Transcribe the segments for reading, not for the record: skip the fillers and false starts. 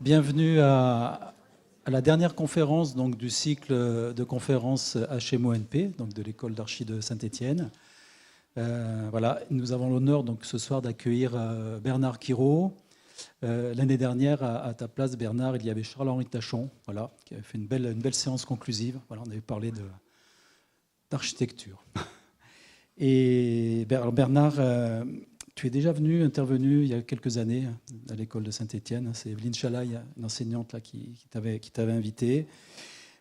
Bienvenue à la dernière conférence donc, du cycle de conférences HMONP, donc de l'école d'archi de Saint-Étienne. Voilà, nous avons l'honneur donc ce soir d'accueillir Bernard Quirault. L'année dernière, à ta place, Bernard, il y avait Charles-Henri Tachon, voilà, qui avait fait une belle séance conclusive. Voilà, on avait parlé d'architecture. Et Bernard, tu es déjà intervenu il y a quelques années à l'école de Saint-Étienne. C'est Evelyne Chalaï, une enseignante là, qui t'avait invité.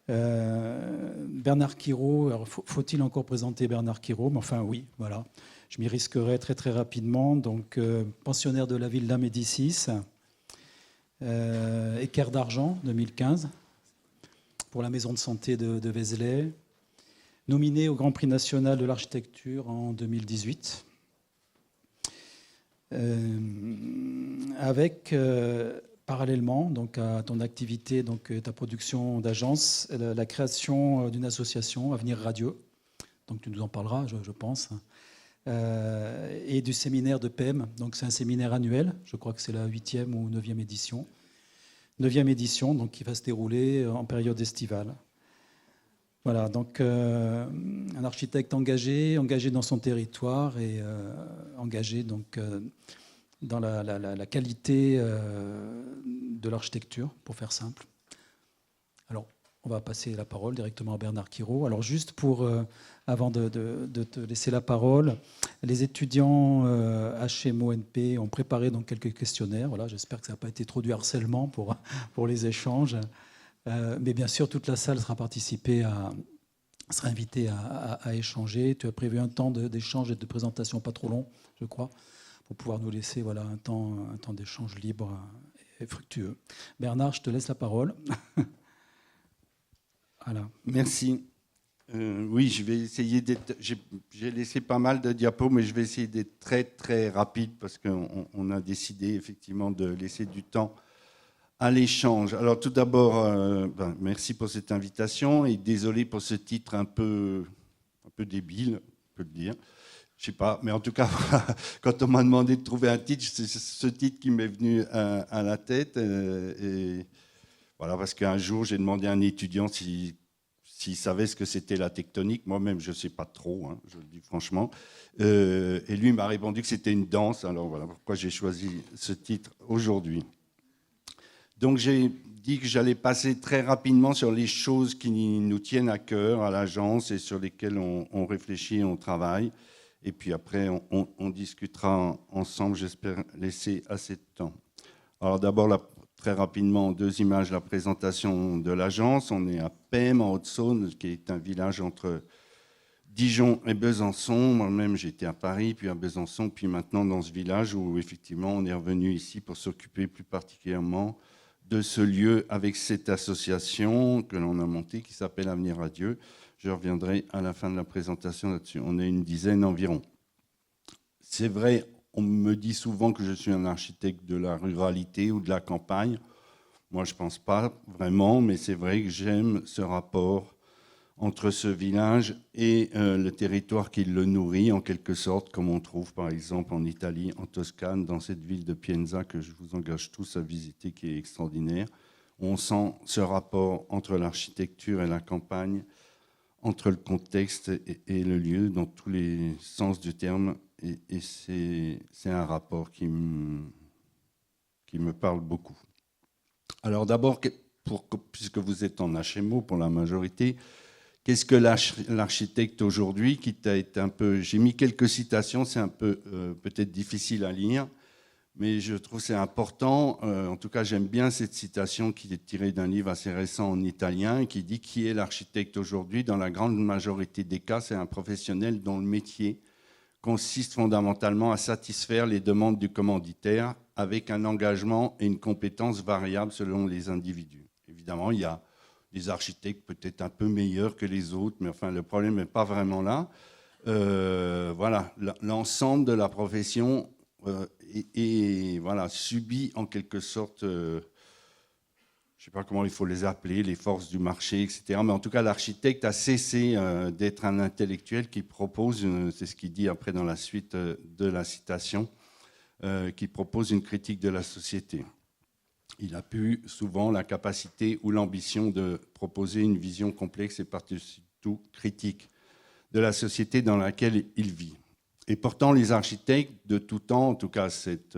Bernard Quirault, alors faut-il encore présenter Bernard Quirault? Mais enfin oui, voilà. Je m'y risquerai très rapidement. Donc pensionnaire de la Villa Médicis, équerre d'argent 2015 pour la maison de santé de Vézelay, nominé au Grand Prix national de l'architecture en 2018. Avec parallèlement donc, à ton activité, donc, ta production d'agence, la création d'une association, Avenir Radieux, donc tu nous en parleras, je pense, et du séminaire de PEM, donc c'est un séminaire annuel, je crois que c'est la 8e ou 9e édition. 9e édition, donc, qui va se dérouler en période estivale. Voilà, donc un architecte engagé dans son territoire et engagé donc, dans la qualité de l'architecture, pour faire simple. Alors, on va passer la parole directement à Bernard Quirault. Alors, juste pour, avant de te laisser la parole, les étudiants HMONP ont préparé donc quelques questionnaires. Voilà, j'espère que ça n'a pas été trop du harcèlement pour les échanges. Mais bien sûr, toute la salle sera invitée à échanger. Tu as prévu un temps d'échange et de présentation pas trop long, je crois, pour pouvoir nous laisser voilà, un temps d'échange libre et fructueux. Bernard, je te laisse la parole. Voilà. Merci. Oui, je vais essayer d'être... J'ai laissé pas mal de diapos, mais je vais essayer d'être très rapide parce qu'on a décidé effectivement de laisser du temps à l'échange. Alors tout d'abord, merci pour cette invitation et désolé pour ce titre un peu débile, on peut le dire. Je sais pas, mais en tout cas, quand on m'a demandé de trouver un titre, c'est ce titre qui m'est venu à la tête. Et voilà, parce qu'un jour, j'ai demandé à un étudiant s'il savait ce que c'était la tectonique. Moi-même, je ne sais pas trop, hein, je le dis franchement. Et lui m'a répondu que c'était une danse. Alors voilà pourquoi j'ai choisi ce titre aujourd'hui. Donc j'ai dit que j'allais passer très rapidement sur les choses qui nous tiennent à cœur à l'agence et sur lesquelles on réfléchit et on travaille. Et puis après, on discutera ensemble, j'espère laisser assez de temps. Alors d'abord, très rapidement, en 2 images, la présentation de l'agence. On est à PEM, en Haute-Saône, qui est un village entre Dijon et Besançon. Moi-même, j'étais à Paris, puis à Besançon, puis maintenant dans ce village où effectivement, on est revenu ici pour s'occuper plus particulièrement de ce lieu avec cette association que l'on a montée qui s'appelle Avenir Radieux. Je reviendrai à la fin de la présentation là-dessus. On est une dizaine environ. C'est vrai, on me dit souvent que je suis un architecte de la ruralité ou de la campagne. Moi, je ne pense pas vraiment, mais c'est vrai que j'aime ce rapport entre ce village et le territoire qui le nourrit, en quelque sorte, comme on trouve par exemple en Italie, en Toscane, dans cette ville de Pienza que je vous engage tous à visiter, qui est extraordinaire. On sent ce rapport entre l'architecture et la campagne, entre le contexte et le lieu, dans tous les sens du terme. Et c'est un rapport qui me parle beaucoup. Alors d'abord, puisque vous êtes en HMO pour la majorité, qu'est-ce que l'architecte aujourd'hui qui t'a été un peu... J'ai mis quelques citations, c'est un peu peut-être difficile à lire, mais je trouve que c'est important. En tout cas, j'aime bien cette citation qui est tirée d'un livre assez récent en italien et qui dit « Qui est l'architecte aujourd'hui ?» Dans la grande majorité des cas, c'est un professionnel dont le métier consiste fondamentalement à satisfaire les demandes du commanditaire avec un engagement et une compétence variables selon les individus. Évidemment, il y a des architectes peut-être un peu meilleurs que les autres, mais enfin, le problème n'est pas vraiment là. Voilà, l'ensemble de la profession et voilà, subit en quelque sorte, je ne sais pas comment il faut les appeler, les forces du marché, etc. Mais en tout cas, l'architecte a cessé d'être un intellectuel qui propose, c'est ce qu'il dit après dans la suite de la citation, qui propose une critique de la société. Il a pu souvent la capacité ou l'ambition de proposer une vision complexe et surtout critique de la société dans laquelle il vit. Et pourtant, les architectes de tout temps, en tout cas cet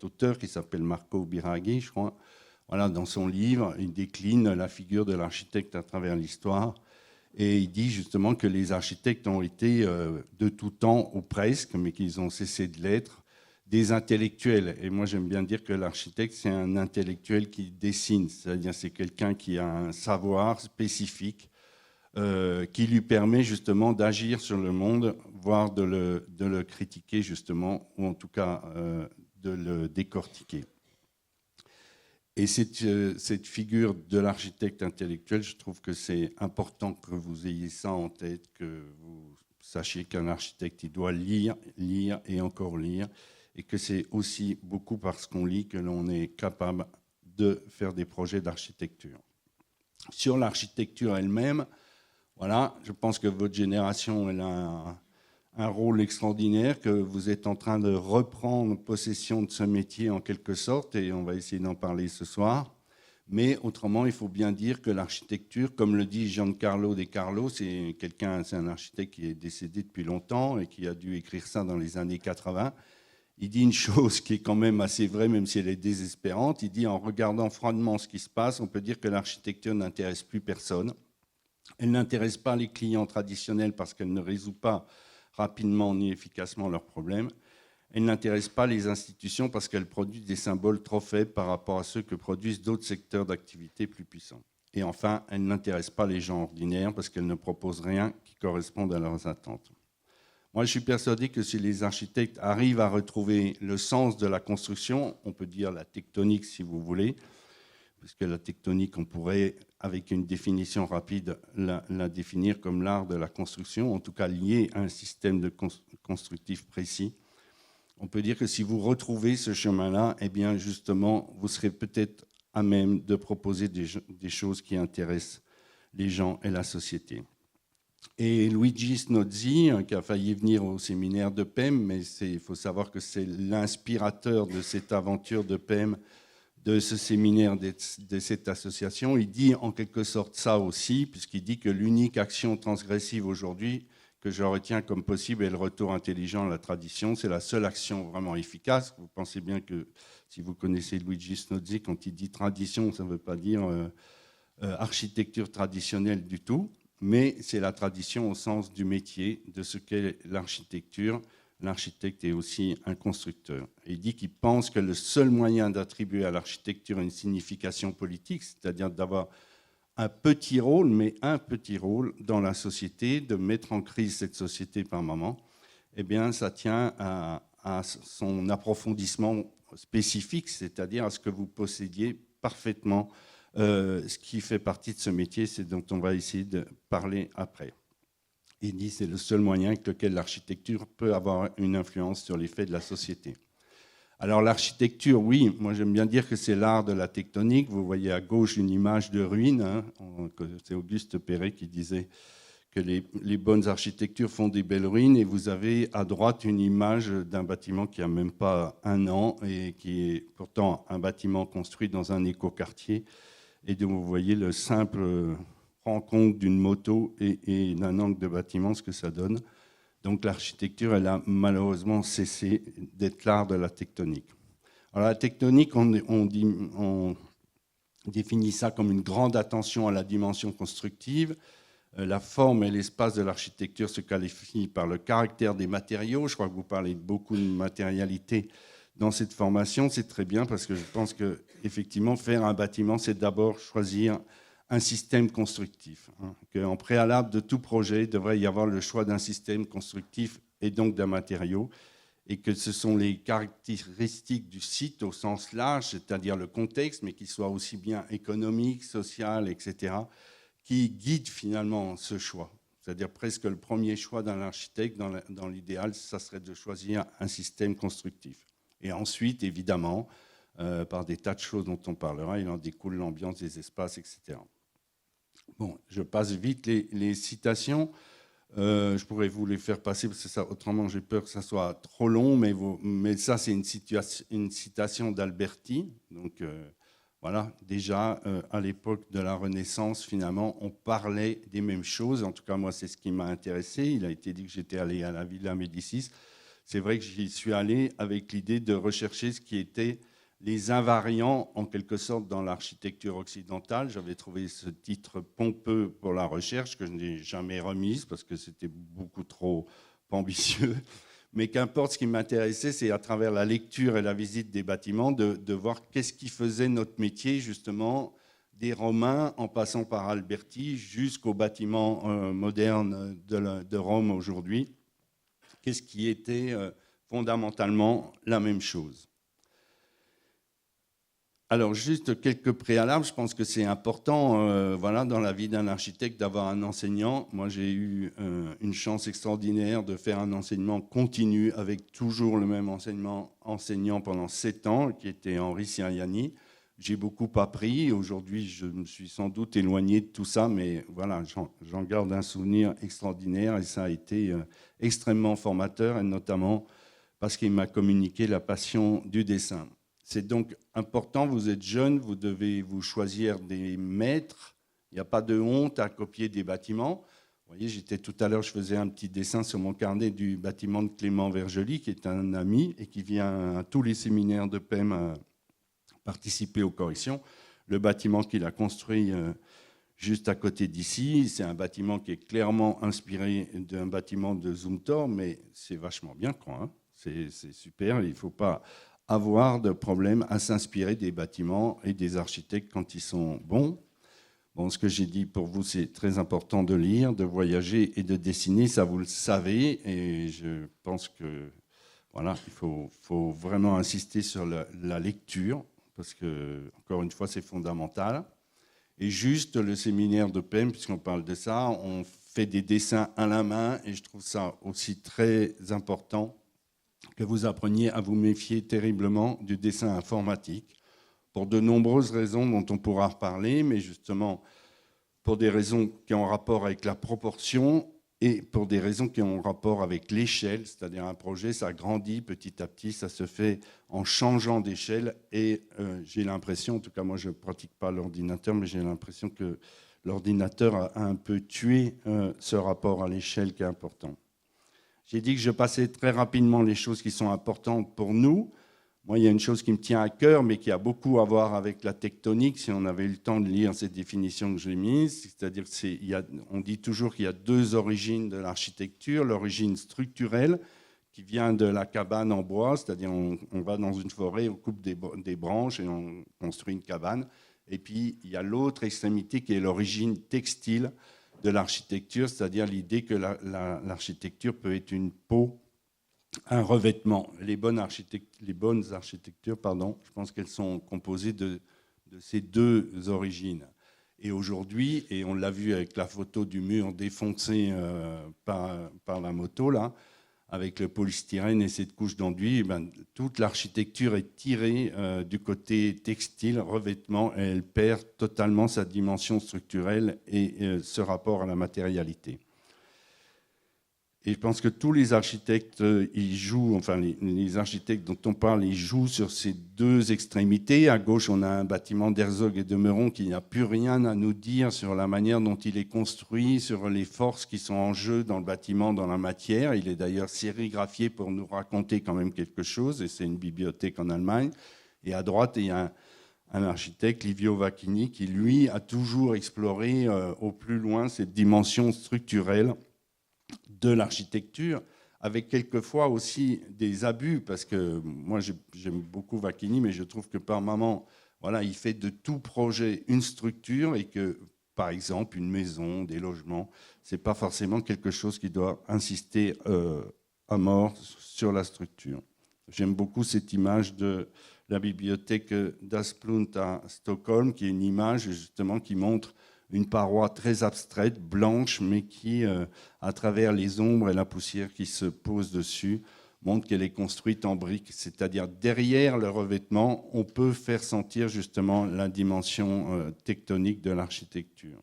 auteur qui s'appelle Marco Biraghi, je crois, voilà, dans son livre, il décline la figure de l'architecte à travers l'histoire. Et il dit justement que les architectes ont été de tout temps, ou presque, mais qu'ils ont cessé de l'être, des intellectuels. Et moi, j'aime bien dire que l'architecte, c'est un intellectuel qui dessine, c'est-à-dire c'est quelqu'un qui a un savoir spécifique qui lui permet justement d'agir sur le monde, voire de le critiquer justement, ou en tout cas de le décortiquer. Et cette figure de l'architecte intellectuel, je trouve que c'est important que vous ayez ça en tête, que vous sachiez qu'un architecte, il doit lire, lire et encore lire, et que c'est aussi beaucoup parce qu'on lit que l'on est capable de faire des projets d'architecture. Sur l'architecture elle-même, voilà, je pense que votre génération elle a un rôle extraordinaire, que vous êtes en train de reprendre possession de ce métier en quelque sorte, et on va essayer d'en parler ce soir. Mais autrement, il faut bien dire que l'architecture, comme le dit Giancarlo De Carlo, c'est un architecte qui est décédé depuis longtemps et qui a dû écrire ça dans les années 80. Il dit une chose qui est quand même assez vraie, même si elle est désespérante. Il dit, en regardant froidement ce qui se passe, on peut dire que l'architecture n'intéresse plus personne. Elle n'intéresse pas les clients traditionnels parce qu'elle ne résout pas rapidement ni efficacement leurs problèmes. Elle n'intéresse pas les institutions parce qu'elle produit des symboles trop faibles par rapport à ceux que produisent d'autres secteurs d'activité plus puissants. Et enfin, elle n'intéresse pas les gens ordinaires parce qu'elle ne propose rien qui corresponde à leurs attentes. Moi, je suis persuadé que si les architectes arrivent à retrouver le sens de la construction, on peut dire la tectonique si vous voulez, parce que la tectonique, on pourrait, avec une définition rapide, la définir comme l'art de la construction, en tout cas lié à un système de constructif précis. On peut dire que si vous retrouvez ce chemin-là, eh bien justement, vous serez peut-être à même de proposer des choses qui intéressent les gens et la société. Et Luigi Snozzi, qui a failli venir au séminaire de PEM, mais il faut savoir que c'est l'inspirateur de cette aventure de PEM, de ce séminaire, de cette association, il dit en quelque sorte ça aussi, puisqu'il dit que l'unique action transgressive aujourd'hui que je retiens comme possible est le retour intelligent à la tradition. C'est la seule action vraiment efficace. Vous pensez bien que si vous connaissez Luigi Snozzi, quand il dit tradition, ça ne veut pas dire architecture traditionnelle du tout, mais c'est la tradition au sens du métier, de ce qu'est l'architecture. L'architecte est aussi un constructeur. Et il dit qu'il pense que le seul moyen d'attribuer à l'architecture une signification politique, c'est-à-dire d'avoir un petit rôle, mais un petit rôle dans la société, de mettre en crise cette société par moment, eh bien, ça tient à son approfondissement spécifique, c'est-à-dire à ce que vous possédiez parfaitement ce qui fait partie de ce métier, c'est dont on va essayer de parler après. Il dit que c'est le seul moyen avec lequel l'architecture peut avoir une influence sur les faits de la société. Alors l'architecture, oui, moi j'aime bien dire que c'est l'art de la tectonique. Vous voyez à gauche une image de ruine. Hein. C'est Auguste Perret qui disait que les bonnes architectures font des belles ruines. Et vous avez à droite une image d'un bâtiment qui n'a même pas un an et qui est pourtant un bâtiment construit dans un écoquartier. Et dont vous voyez le simple rencontre d'une moto et d'un angle de bâtiment, ce que ça donne. Donc l'architecture, elle a malheureusement cessé d'être l'art de la tectonique. Alors la tectonique, on définit ça comme une grande attention à la dimension constructive. La forme et l'espace de l'architecture se qualifient par le caractère des matériaux. Je crois que vous parlez beaucoup de matérialité dans cette formation. C'est très bien parce que je pense qu'effectivement, faire un bâtiment, c'est d'abord choisir un système constructif. Qu'en préalable de tout projet, il devrait y avoir le choix d'un système constructif et donc d'un matériau, et que ce sont les caractéristiques du site au sens large, c'est-à-dire le contexte, mais qu'il soit aussi bien économique, social, etc., qui guident finalement ce choix. C'est-à-dire presque le premier choix d'un architecte, dans l'idéal, ça serait de choisir un système constructif. Et ensuite, évidemment, par des tas de choses dont on parlera, il en découle l'ambiance des espaces, etc. Bon, je passe vite les citations. Je pourrais vous les faire passer, parce que ça, autrement j'ai peur que ça soit trop long, mais ça c'est une citation d'Alberti. Donc voilà, déjà à l'époque de la Renaissance, finalement, on parlait des mêmes choses. En tout cas, moi, c'est ce qui m'a intéressé. Il a été dit que j'étais allé à la Villa Médicis. C'est vrai que j'y suis allé avec l'idée de rechercher ce qui était les invariants, en quelque sorte, dans l'architecture occidentale. J'avais trouvé ce titre pompeux pour la recherche, que je n'ai jamais remise, parce que c'était beaucoup trop ambitieux. Mais qu'importe, ce qui m'intéressait, c'est à travers la lecture et la visite des bâtiments, de voir qu'est-ce qui faisait notre métier, justement, des Romains, en passant par Alberti, jusqu'aux bâtiments modernes de Rome aujourd'hui. Qu'est-ce qui était fondamentalement la même chose. Alors, juste quelques préalables. Je pense que c'est important voilà, dans la vie d'un architecte d'avoir un enseignant. Moi, j'ai eu une chance extraordinaire de faire un enseignement continu avec toujours le même enseignant pendant 7 ans, qui était Henri Siriani. J'ai beaucoup appris. Aujourd'hui, je me suis sans doute éloigné de tout ça, mais voilà, j'en garde un souvenir extraordinaire et ça a été extrêmement formateur, et notamment parce qu'il m'a communiqué la passion du dessin. C'est donc important, vous êtes jeune, vous devez vous choisir des maîtres. Il n'y a pas de honte à copier des bâtiments. Vous voyez, tout à l'heure, je faisais un petit dessin sur mon carnet du bâtiment de Clément Vergely, qui est un ami et qui vient à tous les séminaires de PEM participer aux corrections. Le bâtiment qu'il a construit juste à côté d'ici, c'est un bâtiment qui est clairement inspiré d'un bâtiment de Zumthor, mais c'est vachement bien, quoi. Hein. C'est super, il ne faut pas avoir de problème à s'inspirer des bâtiments et des architectes quand ils sont bons. Bon, ce que j'ai dit pour vous, c'est très important de lire, de voyager et de dessiner, ça vous le savez, et je pense que voilà, il faut vraiment insister sur la lecture, parce que, encore une fois, c'est fondamental. Et juste le séminaire de PEM, puisqu'on parle de ça, on fait des dessins à la main, et je trouve ça aussi très important que vous appreniez à vous méfier terriblement du dessin informatique, pour de nombreuses raisons dont on pourra reparler, mais justement pour des raisons qui ont rapport avec la proportion et pour des raisons qui ont rapport avec l'échelle, c'est-à-dire un projet, ça grandit petit à petit, ça se fait en changeant d'échelle, et j'ai l'impression, en tout cas moi je ne pratique pas l'ordinateur, mais j'ai l'impression que l'ordinateur a un peu tué ce rapport à l'échelle qui est important. J'ai dit que je passais très rapidement les choses qui sont importantes pour nous. Moi, il y a une chose qui me tient à cœur, mais qui a beaucoup à voir avec la tectonique, si on avait eu le temps de lire cette définition que j'ai mise. C'est-à-dire qu'on dit toujours qu'il y a 2 origines de l'architecture. L'origine structurelle, qui vient de la cabane en bois, c'est-à-dire on va dans une forêt, on coupe des branches et on construit une cabane. Et puis, il y a l'autre extrémité qui est l'origine textile de l'architecture, c'est-à-dire l'idée que l'architecture peut être une peau, un revêtement. Les bonnes architectures, je pense qu'elles sont composées de ces 2 origines. Et aujourd'hui, et on l'a vu avec la photo du mur défoncé par la moto, là, avec le polystyrène et cette couche d'enduit, toute l'architecture est tirée du côté textile, revêtement, et elle perd totalement sa dimension structurelle et ce rapport à la matérialité. Et je pense que tous les architectes, ils jouent, enfin les architectes dont on parle, ils jouent sur ces 2 extrémités. À gauche, on a un bâtiment d'Herzog et de Meuron qui n'a plus rien à nous dire sur la manière dont il est construit, sur les forces qui sont en jeu dans le bâtiment, dans la matière. Il est d'ailleurs sérigraphié pour nous raconter quand même quelque chose, et c'est une bibliothèque en Allemagne. Et à droite, il y a un architecte, Livio Vacchini, qui lui a toujours exploré au plus loin cette dimension structurelle de l'architecture, avec quelquefois aussi des abus, parce que moi j'aime beaucoup Vacchini, mais je trouve que par moment, voilà, il fait de tout projet une structure, et que, par exemple, une maison, des logements, c'est pas forcément quelque chose qui doit insister à mort sur la structure. J'aime beaucoup cette image de la bibliothèque d'Asplund à Stockholm, qui est une image justement qui montre une paroi très abstraite, blanche, mais qui, à travers les ombres et la poussière qui se pose dessus, montre qu'elle est construite en briques. C'est-à-dire, derrière le revêtement, on peut faire sentir justement la dimension tectonique de l'architecture.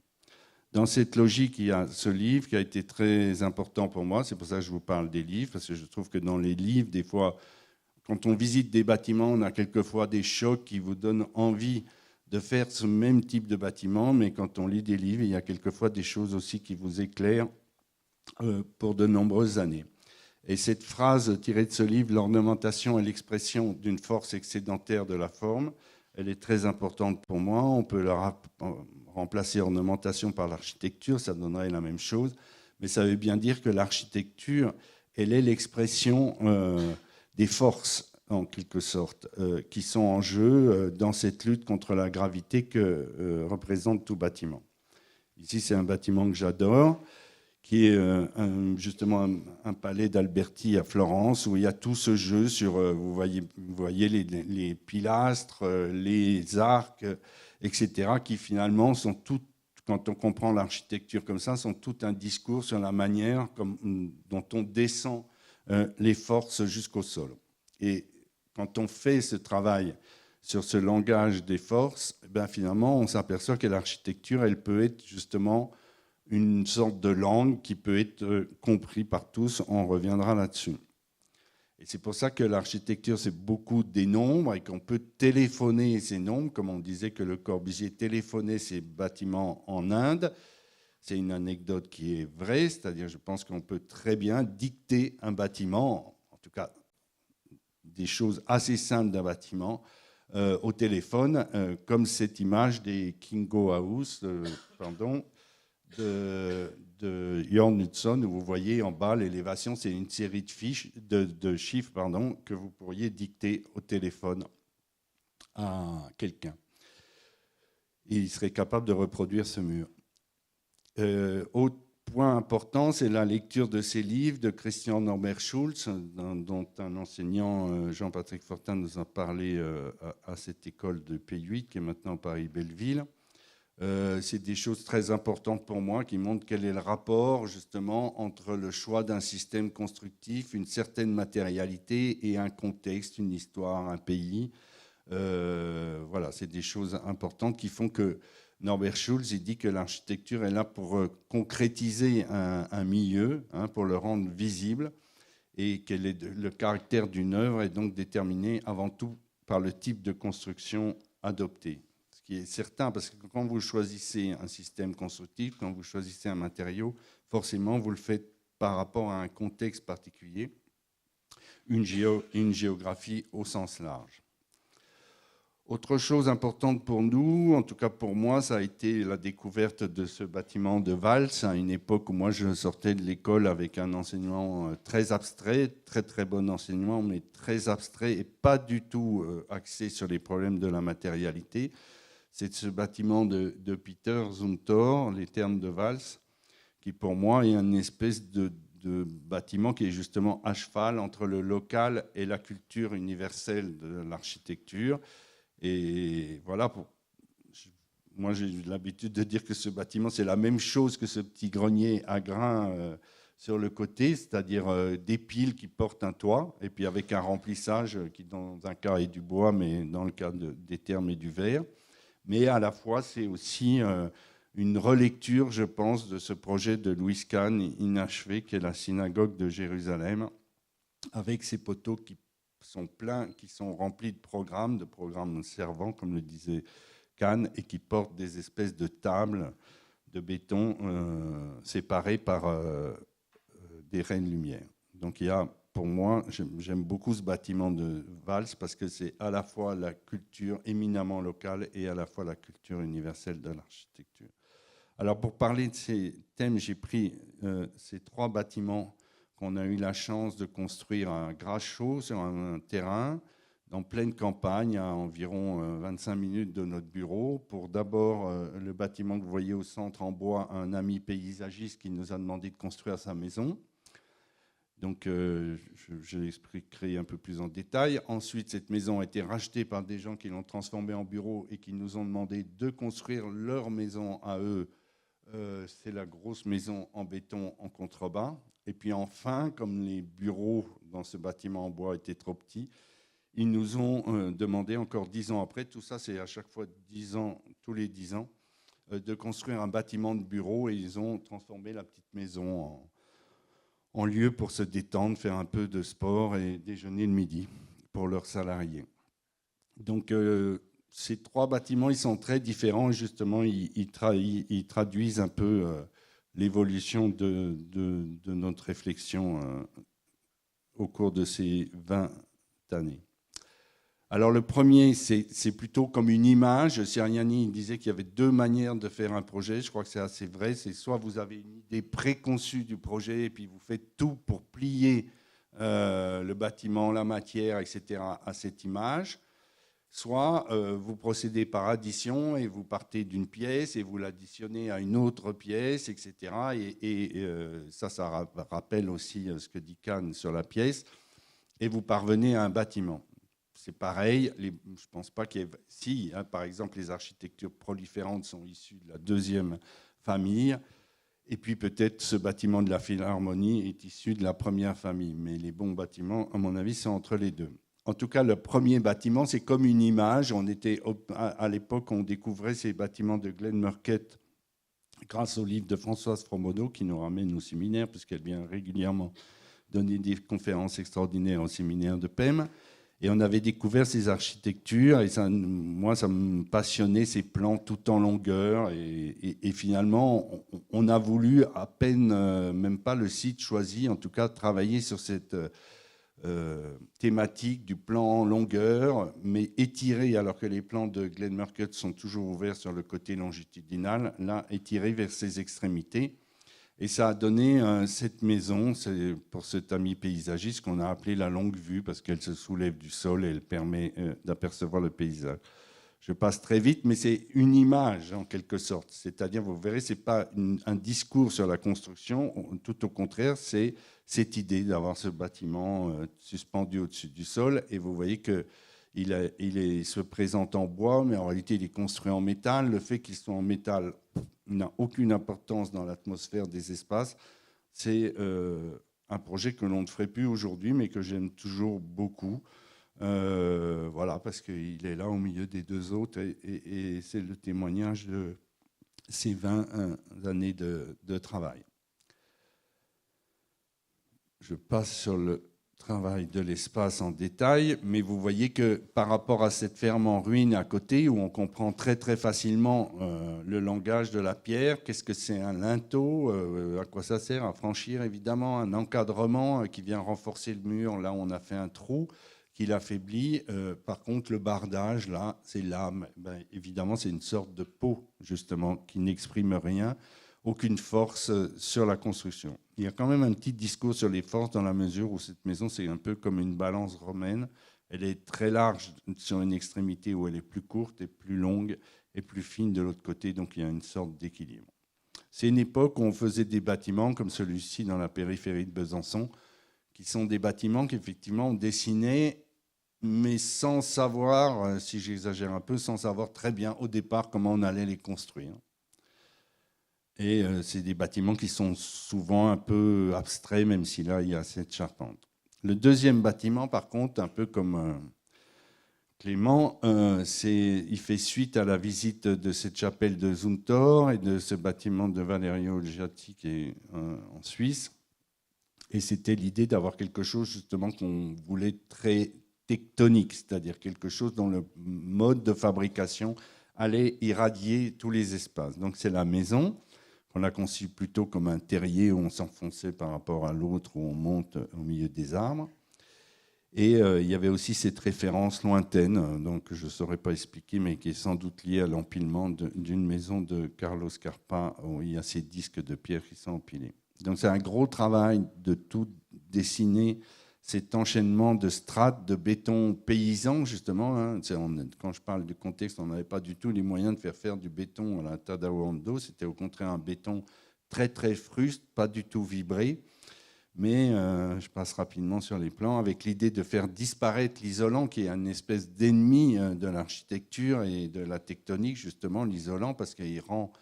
Dans cette logique, il y a ce livre qui a été très important pour moi. C'est pour ça que je vous parle des livres, parce que je trouve que dans les livres, des fois, quand on visite des bâtiments, on a quelquefois des chocs qui vous donnent envie de faire ce même type de bâtiment, mais quand on lit des livres, il y a quelquefois des choses aussi qui vous éclairent pour de nombreuses années. Et cette phrase tirée de ce livre, l'ornementation est l'expression d'une force excédentaire de la forme, elle est très importante pour moi. On peut remplacer ornementation par l'architecture, ça donnerait la même chose, mais ça veut bien dire que l'architecture, elle est l'expression des forces, en quelque sorte, qui sont en jeu dans cette lutte contre la gravité que représente tout bâtiment. Ici, c'est un bâtiment que j'adore, qui est justement un palais d'Alberti à Florence, où il y a tout ce jeu sur, vous voyez les pilastres, les arcs, etc., qui finalement sont tout, quand on comprend l'architecture comme ça, sont tout un discours sur la manière dont on descend les forces jusqu'au sol. Et quand on fait ce travail sur ce langage des forces, ben finalement, on s'aperçoit que l'architecture, elle peut être justement une sorte de langue qui peut être comprise par tous. On reviendra là-dessus. Et c'est pour ça que l'architecture, c'est beaucoup des nombres et qu'on peut téléphoner ces nombres, comme on disait que Le Corbusier téléphonait ses bâtiments en Inde. C'est une anecdote qui est vraie, c'est-à-dire je pense qu'on peut très bien dicter un bâtiment, en tout cas des choses assez simples d'un bâtiment, au téléphone, comme cette image des Kingo House, de Jørn Utzon, où vous voyez en bas l'élévation, c'est une série de chiffres que vous pourriez dicter au téléphone à quelqu'un. Et il serait capable de reproduire ce mur. Autre point important, c'est la lecture de ces livres de Christian Norbert Schulz, dont un enseignant, Jean-Patrick Fortin, nous a parlé à cette école de P8, qui est maintenant Paris-Belleville. C'est des choses très importantes pour moi qui montrent quel est le rapport justement entre le choix d'un système constructif, une certaine matérialité et un contexte, une histoire, un pays. Voilà, c'est des choses importantes qui font que Norbert Schulz il dit que l'architecture est là pour concrétiser un milieu, pour le rendre visible, et que le caractère d'une œuvre est donc déterminé avant tout par le type de construction adopté. Ce qui est certain, parce que quand vous choisissez un système constructif, quand vous choisissez un matériau, forcément vous le faites par rapport à un contexte particulier, une géographie au sens large. Autre chose importante pour nous, en tout cas pour moi, ça a été la découverte de ce bâtiment de Vals, à une époque où moi je sortais de l'école avec un enseignement très abstrait, très très bon enseignement, mais très abstrait et pas du tout axé sur les problèmes de la matérialité. C'est ce bâtiment de Peter Zumthor, les Thermes de Vals, qui pour moi est une espèce de bâtiment qui est justement à cheval entre le local et la culture universelle de l'architecture. Et voilà, moi j'ai l'habitude de dire que ce bâtiment, c'est la même chose que ce petit grenier à grains sur le côté, c'est-à-dire des piles qui portent un toit, et puis avec un remplissage qui dans un cas est du bois, mais dans le cas des Thermes est du verre. Mais à la fois, c'est aussi une relecture, je pense, de ce projet de Louis Kahn inachevé, qui est la synagogue de Jérusalem, avec ses poteaux qui sont pleins, qui sont remplis de programmes servants, comme le disait Kahn, et qui portent des espèces de tables de béton séparées par des raies de lumière. Donc il y a, pour moi, j'aime beaucoup ce bâtiment de Vals parce que c'est à la fois la culture éminemment locale et à la fois la culture universelle de l'architecture. Alors pour parler de ces thèmes, j'ai pris ces trois bâtiments qu'on a eu la chance de construire à Grachot, sur un terrain, en pleine campagne, à environ 25 minutes de notre bureau. Pour d'abord le bâtiment que vous voyez au centre en bois, un ami paysagiste qui nous a demandé de construire sa maison. Donc je l'expliquerai un peu plus en détail. Ensuite, cette maison a été rachetée par des gens qui l'ont transformée en bureau et qui nous ont demandé de construire leur maison à eux. C'est la grosse maison en béton en contrebas. Et puis enfin, comme les bureaux dans ce bâtiment en bois étaient trop petits, ils nous ont demandé encore 10 ans après, tout ça c'est à chaque fois 10 ans, tous les 10 ans, de construire un bâtiment de bureau et ils ont transformé la petite maison en lieu pour se détendre, faire un peu de sport et déjeuner le midi pour leurs salariés. Donc ces 3 bâtiments, ils sont très différents et justement, ils traduisent un peu l'évolution de notre réflexion au cours de ces 20 années. Alors le premier, c'est plutôt comme une image. Ciriani disait qu'il y avait 2 manières de faire un projet. Je crois que c'est assez vrai. C'est soit vous avez une idée préconçue du projet et puis vous faites tout pour plier le bâtiment, la matière, etc. à cette image. Soit vous procédez par addition et vous partez d'une pièce et vous l'additionnez à une autre pièce, etc. Et ça rappelle aussi ce que dit Kahn sur la pièce. Et vous parvenez à un bâtiment. C'est pareil, je ne pense pas qu'il y ait... Si, hein, par exemple, les architectures proliférantes sont issues de la 2e famille, et puis peut-être ce bâtiment de la Philharmonie est issu de la 1re famille. Mais les bons bâtiments, à mon avis, sont entre les 2. En tout cas, le premier bâtiment, c'est comme une image. À l'époque, on découvrait ces bâtiments de Glen Murcutt grâce au livre de Françoise Fromodeau, qui nous ramène au séminaire, puisqu'elle vient régulièrement donner des conférences extraordinaires au séminaire de PEM. Et on avait découvert ces architectures, et moi, ça me passionnait, ces plans tout en longueur. Et finalement, on a voulu, à peine, même pas le site choisi, en tout cas, travailler sur cette thématique du plan en longueur, mais étiré, alors que les plans de Glen Murcutt sont toujours ouverts sur le côté longitudinal, là, étiré vers ses extrémités. Et ça a donné cette maison, c'est pour cet ami paysagiste qu'on a appelé la longue vue, parce qu'elle se soulève du sol et elle permet d'apercevoir le paysage. Je passe très vite, mais c'est une image en quelque sorte. C'est-à-dire, vous verrez, ce n'est pas un discours sur la construction, tout au contraire, c'est cette idée d'avoir ce bâtiment suspendu au-dessus du sol. Et vous voyez qu'il se présente en bois, mais en réalité, il est construit en métal. Le fait qu'il soit en métal n'a aucune importance dans l'atmosphère des espaces. C'est un projet que l'on ne ferait plus aujourd'hui, mais que j'aime toujours beaucoup. Voilà, parce qu'il est là au milieu des 2 autres et c'est le témoignage de ces 20 années de travail. Je passe sur le travail de l'espace en détail, mais vous voyez que par rapport à cette ferme en ruine à côté, où on comprend très très facilement le langage de la pierre, qu'est-ce que c'est un linteau, à quoi ça sert, à franchir évidemment, un encadrement qui vient renforcer le mur, là on a fait un trou qui l'affaiblit. Par contre, le bardage, là, c'est l'âme. Ben, évidemment, c'est une sorte de peau, justement, qui n'exprime rien, aucune force sur la construction. Il y a quand même un petit discours sur les forces dans la mesure où cette maison, c'est un peu comme une balance romaine. Elle est très large sur une extrémité où elle est plus courte et plus longue et plus fine de l'autre côté, donc il y a une sorte d'équilibre. C'est une époque où on faisait des bâtiments comme celui-ci dans la périphérie de Besançon, qui sont des bâtiments qu'effectivement on dessinait, mais sans savoir, si j'exagère un peu, sans savoir très bien au départ comment on allait les construire. Et c'est des bâtiments qui sont souvent un peu abstraits, même si là, il y a cette charpente. Le deuxième bâtiment, par contre, un peu comme Clément, il fait suite à la visite de cette chapelle de Zumthor et de ce bâtiment de Valerio Giatti qui est en Suisse. Et c'était l'idée d'avoir quelque chose, justement, qu'on voulait très tectonique, c'est-à-dire quelque chose dont le mode de fabrication allait irradier tous les espaces. Donc c'est la maison qu'on a conçue plutôt comme un terrier où on s'enfonçait par rapport à l'autre, où on monte au milieu des arbres. Et il y avait aussi cette référence lointaine, donc je ne saurais pas expliquer, mais qui est sans doute liée à l'empilement d'une maison de Carlos Carpa, où il y a ces disques de pierre qui sont empilés. Donc c'est un gros travail de tout dessiner, cet enchaînement de strates de béton paysan, justement. Hein. Quand je parle du contexte, on n'avait pas du tout les moyens de faire du béton à la Tadao. C'était au contraire un béton très très fruste, pas du tout vibré. Mais je passe rapidement sur les plans, avec l'idée de faire disparaître l'isolant, qui est une espèce d'ennemi de l'architecture et de la tectonique, justement, l'isolant, parce qu'il rend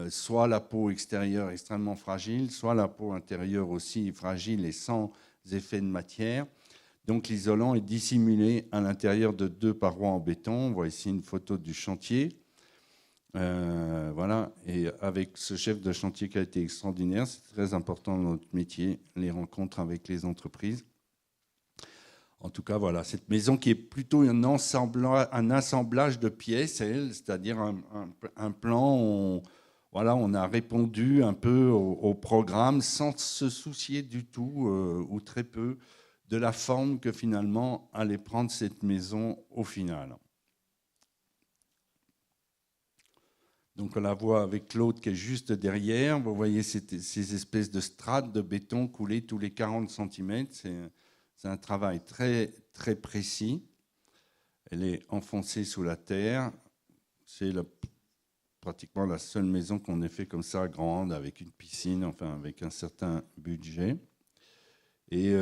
soit la peau extérieure extrêmement fragile, soit la peau intérieure aussi fragile et sans effet de matière. Donc l'isolant est dissimulé à l'intérieur de 2 parois en béton. On voit ici une photo du chantier. Voilà, et avec ce chef de chantier qui a été extraordinaire, c'est très important dans notre métier, les rencontres avec les entreprises. En tout cas, voilà, cette maison qui est plutôt un assemblage de pièces, c'est-à-dire un plan où voilà, on a répondu un peu au programme sans se soucier du tout, ou très peu, de la forme que finalement allait prendre cette maison au final. Donc on la voit avec l'autre qui est juste derrière. Vous voyez ces espèces de strates de béton coulées tous les 40 cm. C'est un travail très, très précis. Elle est enfoncée sous la terre. C'est pratiquement la seule maison qu'on ait fait comme ça, grande, avec une piscine, enfin avec un certain budget. Et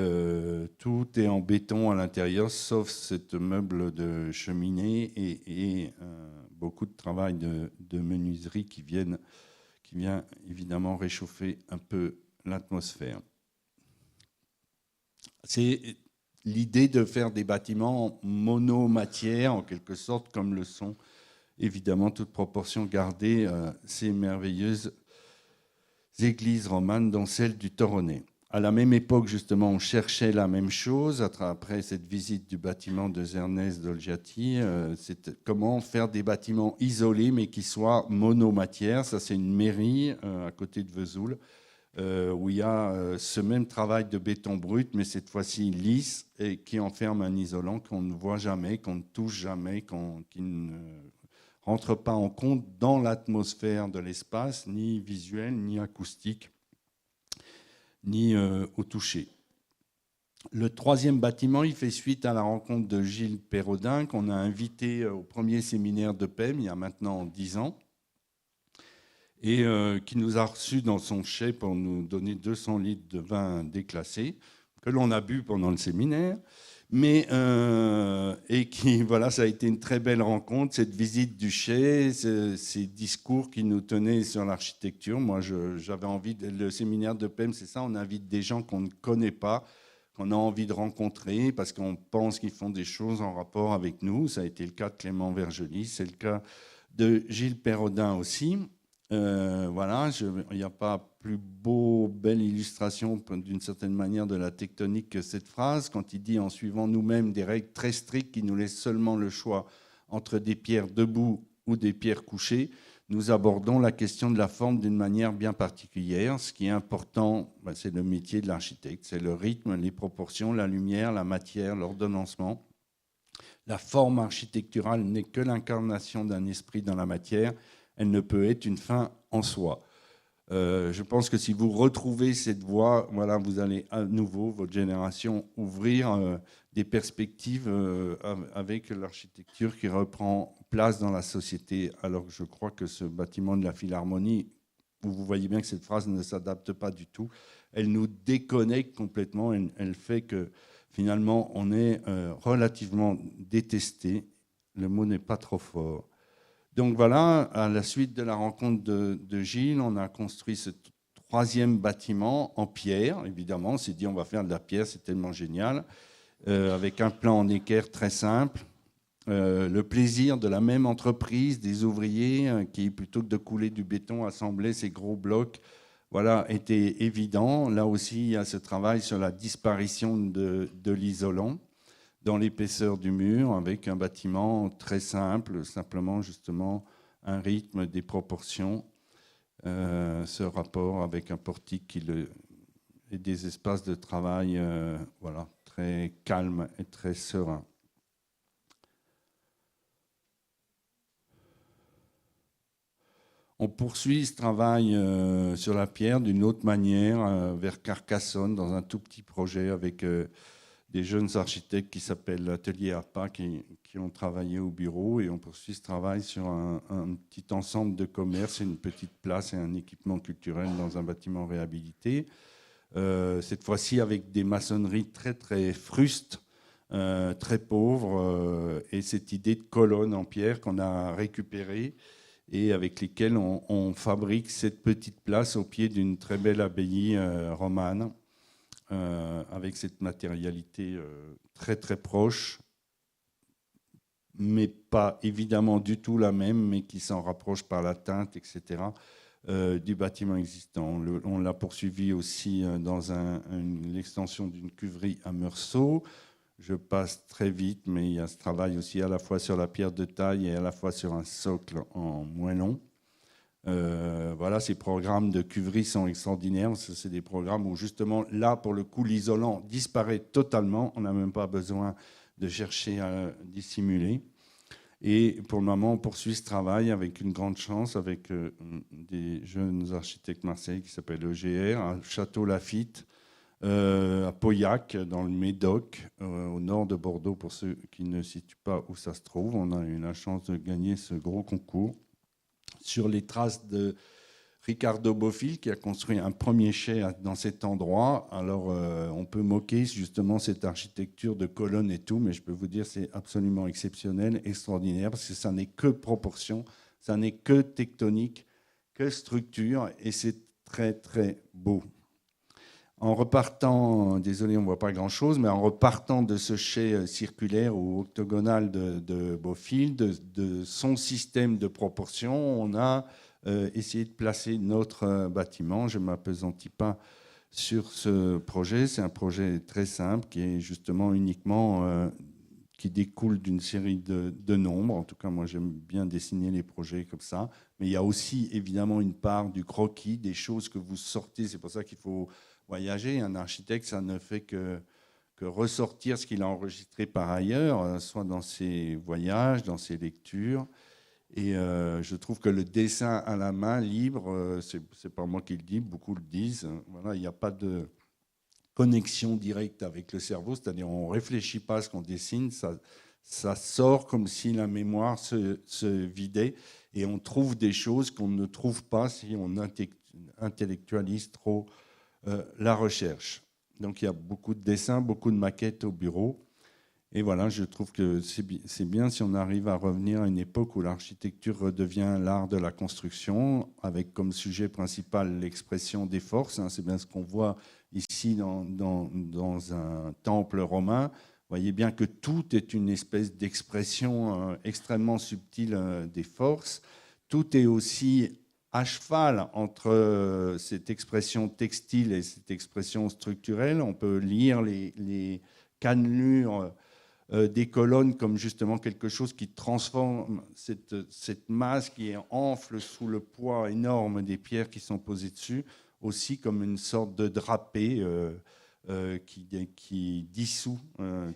tout est en béton à l'intérieur, sauf ce meuble de cheminée et beaucoup de travail de menuiserie qui vient évidemment réchauffer un peu l'atmosphère. C'est l'idée de faire des bâtiments monomatières, en quelque sorte, comme le sont évidemment, toute proportion gardée, ces merveilleuses églises romanes, dont celle du Toronnet. À la même époque, justement, on cherchait la même chose. Après cette visite du bâtiment de Zernez Dolgiati, c'est comment faire des bâtiments isolés, mais qui soient monomatières. Ça, c'est une mairie à côté de Vesoul, où il y a ce même travail de béton brut, mais cette fois-ci lisse, et qui enferme un isolant qu'on ne voit jamais, qu'on ne touche jamais, qui ne rentre pas en compte dans l'atmosphère de l'espace, ni visuelle, ni acoustique, ni au toucher. Le troisième bâtiment, il fait suite à la rencontre de Gilles Perrodin, qu'on a invité au premier séminaire de PEM, il y a maintenant 10 ans, et qui nous a reçus dans son chai pour nous donner 200 litres de vin déclassé, que l'on a bu pendant le séminaire. Mais, et qui, voilà, ça a été une très belle rencontre, cette visite du chai, ces discours qui nous tenaient sur l'architecture. Moi, j'avais envie, le séminaire de PEM, c'est ça, on invite des gens qu'on ne connaît pas, qu'on a envie de rencontrer, parce qu'on pense qu'ils font des choses en rapport avec nous. Ça a été le cas de Clément Vergely, c'est le cas de Gilles Perrodin aussi. Voilà, il n'y a pas plus belle illustration d'une certaine manière de la tectonique que cette phrase, quand il dit en suivant nous-mêmes des règles très strictes qui nous laissent seulement le choix entre des pierres debout ou des pierres couchées, nous abordons la question de la forme d'une manière bien particulière. Ce qui est important, c'est le métier de l'architecte, c'est le rythme, les proportions, la lumière, la matière, l'ordonnancement. La forme architecturale n'est que l'incarnation d'un esprit dans la matière. Elle ne peut être une fin en soi. Je pense que si vous retrouvez cette voie, voilà, vous allez à nouveau, votre génération, ouvrir des perspectives avec l'architecture qui reprend place dans la société. Alors que je crois que ce bâtiment de la Philharmonie, vous voyez bien que cette phrase ne s'adapte pas du tout. Elle nous déconnecte complètement. Elle fait que finalement, on est relativement détesté. Le mot n'est pas trop fort. Donc voilà, à la suite de la rencontre de Gilles, on a construit ce troisième bâtiment en pierre, évidemment. On s'est dit, on va faire de la pierre, c'est tellement génial, avec un plan en équerre très simple. Le plaisir de la même entreprise, des ouvriers qui, plutôt que de couler du béton, assemblaient ces gros blocs, voilà, était évident. Là aussi, il y a ce travail sur la disparition de l'isolant dans l'épaisseur du mur, avec un bâtiment très simple, simplement justement un rythme, des proportions, ce rapport avec un portique et des espaces de travail voilà, très calmes et très sereins. On poursuit ce travail sur la pierre d'une autre manière, vers Carcassonne, dans un tout petit projet avec des jeunes architectes qui s'appellent l'Atelier APA, qui ont travaillé au bureau, et on poursuit ce travail sur un petit ensemble de commerces, une petite place et un équipement culturel dans un bâtiment réhabilité. Cette fois-ci avec des maçonneries très très frustes, très pauvres, et cette idée de colonne en pierre qu'on a récupérée et avec lesquelles on fabrique cette petite place au pied d'une très belle abbaye romane, avec cette matérialité très très proche, mais pas évidemment du tout la même, mais qui s'en rapproche par la teinte, etc., du bâtiment existant. On l'a poursuivi aussi dans l'extension d'une cuverie à Meursault. Je passe très vite, mais il y a ce travail aussi à la fois sur la pierre de taille et à la fois sur un socle en moellon. Voilà, ces programmes de cuverie sont extraordinaires. C'est des programmes où justement, là, pour le coup, l'isolant disparaît totalement. On n'a même pas besoin de chercher à dissimuler. Et pour le moment, on poursuit ce travail avec une grande chance, avec des jeunes architectes marseillais qui s'appellent EGR, à Château-Lafite, à Pauillac, dans le Médoc, au nord de Bordeaux, pour ceux qui ne situent pas où ça se trouve. On a eu la chance de gagner ce gros concours sur les traces de Ricardo Bofill, qui a construit un premier chai dans cet endroit. Alors, on peut moquer justement cette architecture de colonnes et tout, mais je peux vous dire c'est absolument exceptionnel, extraordinaire, parce que ça n'est que proportion, ça n'est que tectonique, que structure, et c'est très, très beau. En repartant, désolé, on ne voit pas grand-chose, mais en repartant de ce chai circulaire ou octogonal de Bofill, de son système de proportion, on a essayé de placer notre bâtiment. Je ne m'appesantis pas sur ce projet. C'est un projet très simple qui est justement uniquement qui découle d'une série de nombres. En tout cas, moi, j'aime bien dessiner les projets comme ça. Mais il y a aussi évidemment une part du croquis, des choses que vous sortez. C'est pour ça qu'il faut voyager. Un architecte, ça ne fait que ressortir ce qu'il a enregistré par ailleurs, soit dans ses voyages, dans ses lectures. Et je trouve que le dessin à la main, libre, c'est pas moi qui le dis, beaucoup le disent. Voilà, il n'y a pas de connexion directe avec le cerveau, c'est-à-dire on ne réfléchit pas à ce qu'on dessine, ça sort comme si la mémoire se vidait et on trouve des choses qu'on ne trouve pas si on intellectualise trop la recherche. Donc il y a beaucoup de dessins, beaucoup de maquettes au bureau. Et voilà, je trouve que c'est bien si on arrive à revenir à une époque où l'architecture redevient l'art de la construction, avec comme sujet principal l'expression des forces. C'est bien ce qu'on voit ici dans un temple romain. Vous voyez bien que tout est une espèce d'expression extrêmement subtile des forces. Tout est aussi à cheval entre cette expression textile et cette expression structurelle. On peut lire les cannelures des colonnes comme justement quelque chose qui transforme cette masse qui enfle sous le poids énorme des pierres qui sont posées dessus, aussi comme une sorte de drapé qui dissout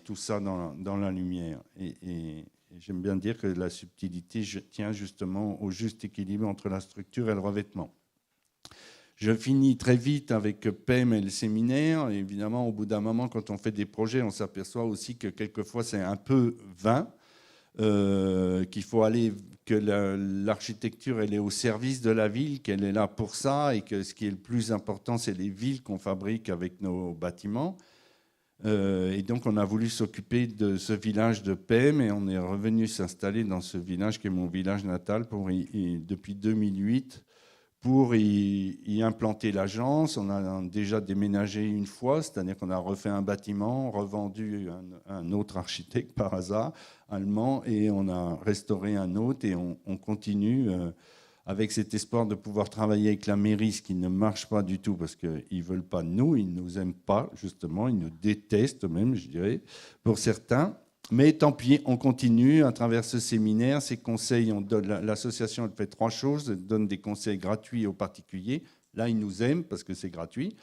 tout ça dans la lumière. Et j'aime bien dire que la subtilité tient justement au juste équilibre entre la structure et le revêtement. Je finis très vite avec PEM et le séminaire. Et évidemment, au bout d'un moment, quand on fait des projets, on s'aperçoit aussi que quelquefois, c'est un peu vain, qu'il faut aller, que l'architecture, elle est au service de la ville, qu'elle est là pour ça, et que ce qui est le plus important, c'est les villes qu'on fabrique avec nos bâtiments. Et donc, on a voulu s'occuper de ce village de PEM, et on est revenu s'installer dans ce village qui est mon village natal depuis 2008. Pour y implanter l'agence. On a déjà déménagé une fois, c'est-à-dire qu'on a refait un bâtiment, revendu un autre architecte par hasard, allemand, et on a restauré un autre, et on continue avec cet espoir de pouvoir travailler avec la mairie, ce qui ne marche pas du tout, parce qu'ils ne veulent pas de nous, ils ne nous aiment pas, justement, ils nous détestent même, je dirais, pour certains. Mais tant pis, on continue à travers ce séminaire, ces conseils. L'association fait 3 choses. Elle donne des conseils gratuits aux particuliers. Là, ils nous aiment parce que c'est gratuit.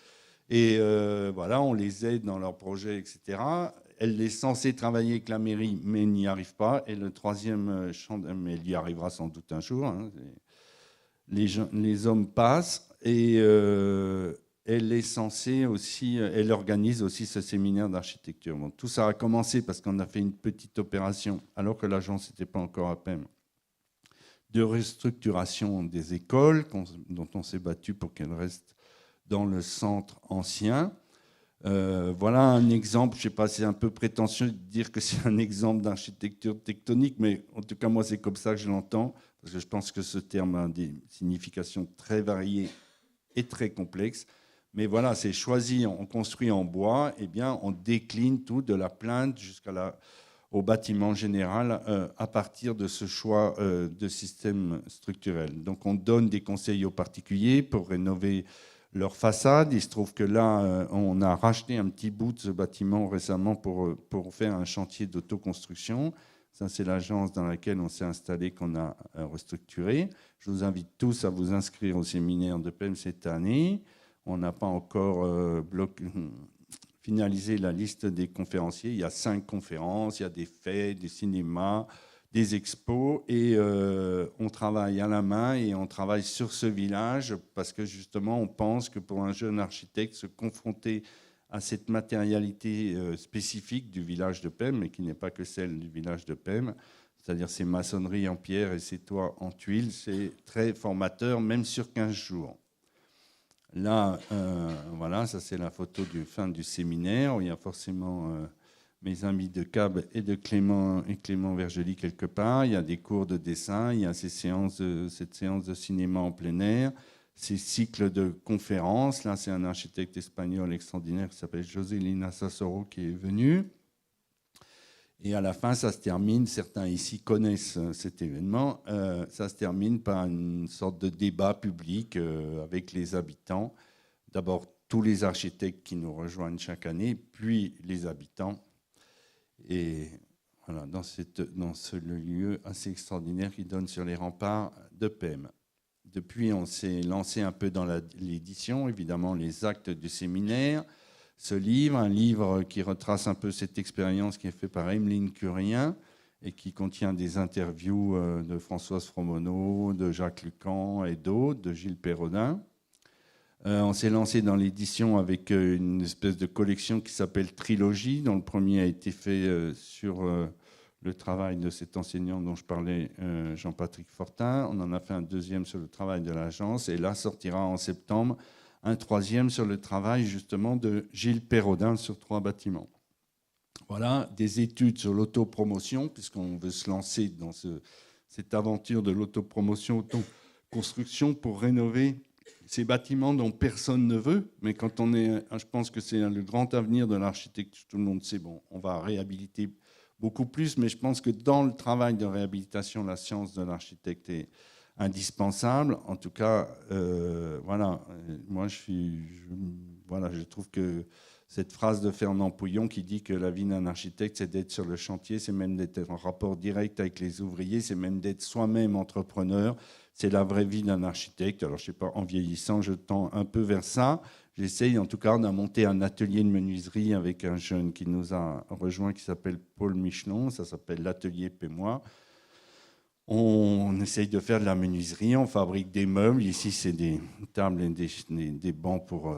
Et voilà, on les aide dans leurs projets, etc. Elle est censée travailler avec la mairie, mais n'y arrive pas. Et le troisième champ, mais elle y arrivera sans doute un jour. Hein. Les hommes passent et elle est censée aussi, elle organise aussi ce séminaire d'architecture. Bon, tout ça a commencé parce qu'on a fait une petite opération, alors que l'agence n'était pas encore à peine, de restructuration des écoles dont on s'est battu pour qu'elles restent dans le centre ancien. Voilà un exemple, je ne sais pas, c'est un peu prétentieux de dire que c'est un exemple d'architecture tectonique, mais en tout cas, moi, c'est comme ça que je l'entends, parce que je pense que ce terme a des significations très variées et très complexes. Mais voilà, c'est choisi, on construit en bois, eh bien, on décline tout de la plinthe au bâtiment général à partir de ce choix de système structurel. Donc on donne des conseils aux particuliers pour rénover leur façade. Il se trouve que là, on a racheté un petit bout de ce bâtiment récemment pour faire un chantier d'autoconstruction. Ça, c'est l'agence dans laquelle on s'est installé, qu'on a restructuré. Je vous invite tous à vous inscrire au séminaire de PEM cette année. On n'a pas encore finalisé la liste des conférenciers. Il y a 5 conférences, il y a des fêtes, des cinémas, des expos, et on travaille à la main et on travaille sur ce village parce que justement, on pense que pour un jeune architecte, se confronter à cette matérialité spécifique du village de Pem, mais qui n'est pas que celle du village de Pem, c'est-à-dire ces maçonneries en pierre et ces toits en tuiles, c'est très formateur, même sur 15 jours. Là, voilà, ça c'est la photo du fin du séminaire, où il y a forcément mes amis de Cab et de Clément Vergely quelque part. Il y a des cours de dessin, il y a cette séance de cinéma en plein air, ces cycles de conférences. Là, c'est un architecte espagnol extraordinaire qui s'appelle José Lina Sassoro qui est venu. Et à la fin, ça se termine, certains ici connaissent cet événement, ça se termine par une sorte de débat public avec les habitants. D'abord, tous les architectes qui nous rejoignent chaque année, puis les habitants. Et voilà, dans ce lieu assez extraordinaire qui donne sur les remparts de Pem. Depuis, on s'est lancé un peu dans l'édition, évidemment, les actes du séminaire. Ce livre, un livre qui retrace un peu cette expérience qui est faite par Emeline Curien et qui contient des interviews de Françoise Fromonneau, de Jacques Lucan et d'autres, de Gilles Perrodin. On s'est lancé dans l'édition avec une espèce de collection qui s'appelle Trilogie, dont le premier a été fait sur le travail de cet enseignant dont je parlais, Jean-Patrick Fortin. On en a fait un deuxième sur le travail de l'agence, et là sortira en septembre un troisième sur le travail justement de Gilles Perrodin sur 3 bâtiments. Voilà, des études sur l'autopromotion, puisqu'on veut se lancer dans cette aventure de l'autopromotion, autoconstruction pour rénover ces bâtiments dont personne ne veut, mais quand on est, je pense que c'est le grand avenir de l'architecture, tout le monde sait, bon, on va réhabiliter beaucoup plus, mais je pense que dans le travail de réhabilitation, la science de l'architecte est indispensable. En tout cas, voilà, moi je trouve que cette phrase de Fernand Pouillon qui dit que la vie d'un architecte, c'est d'être sur le chantier, c'est même d'être en rapport direct avec les ouvriers, c'est même d'être soi-même entrepreneur. C'est la vraie vie d'un architecte. Alors, je ne sais pas, en vieillissant, je tends un peu vers ça. J'essaye, en tout cas, on a monté un atelier de menuiserie avec un jeune qui nous a rejoint, qui s'appelle Paul Michelon. Ça s'appelle l'atelier Paie-moi. On essaye de faire de la menuiserie, on fabrique des meubles. Ici, c'est des tables et des bancs pour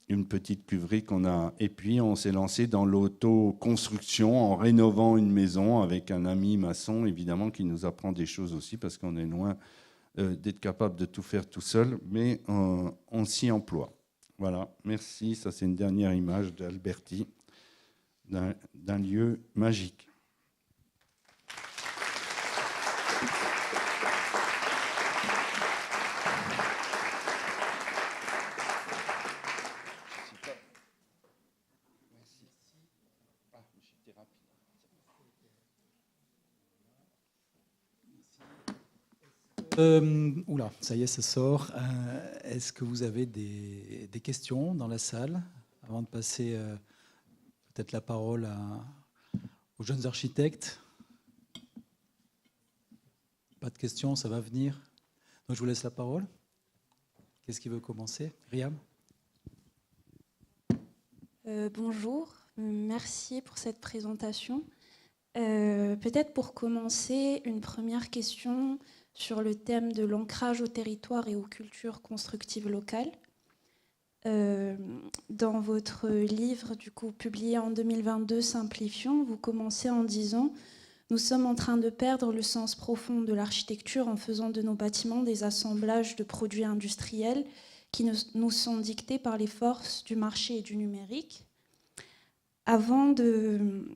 une petite cuverie qu'on a. Et puis, on s'est lancé dans l'autoconstruction en rénovant une maison avec un ami maçon, évidemment, qui nous apprend des choses aussi, parce qu'on est loin d'être capable de tout faire tout seul, mais on s'y emploie. Voilà, merci. Ça, c'est une dernière image d'Alberti, d'un lieu magique. Oula, ça y est, ça sort. Est-ce que vous avez des questions dans la salle avant de passer peut-être la parole aux jeunes architectes? Pas de questions, ça va venir. Donc je vous laisse la parole. Qu'est-ce qui veut commencer? Riam? Bonjour, merci pour cette présentation. Peut-être pour commencer, une première question sur le thème de l'ancrage au territoire et aux cultures constructives locales. Dans votre livre, du coup, publié en 2022, Simplifions, vous commencez en disant « Nous sommes en train de perdre le sens profond de l'architecture en faisant de nos bâtiments des assemblages de produits industriels qui nous sont dictés par les forces du marché et du numérique. » Avant de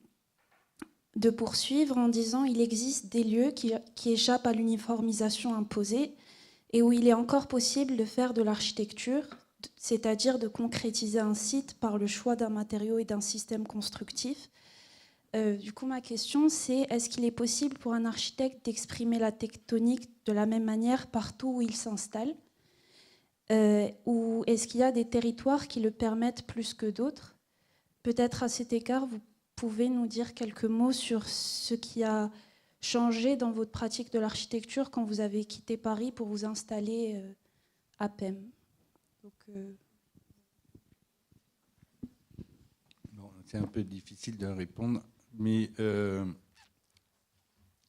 poursuivre en disant « Il existe des lieux qui échappent à l'uniformisation imposée et où il est encore possible de faire de l'architecture, c'est-à-dire de concrétiser un site par le choix d'un matériau et d'un système constructif. Du coup, ma question, c'est est-ce qu'il est possible pour un architecte d'exprimer la tectonique de la même manière partout où il s'installe ou est-ce qu'il y a des territoires qui le permettent plus que d'autres? Peut-être à cet égard, vous pouvez nous dire quelques mots sur ce qui a changé dans votre pratique de l'architecture quand vous avez quitté Paris pour vous installer à PEM. Donc, Bon, c'est un peu difficile de répondre, mais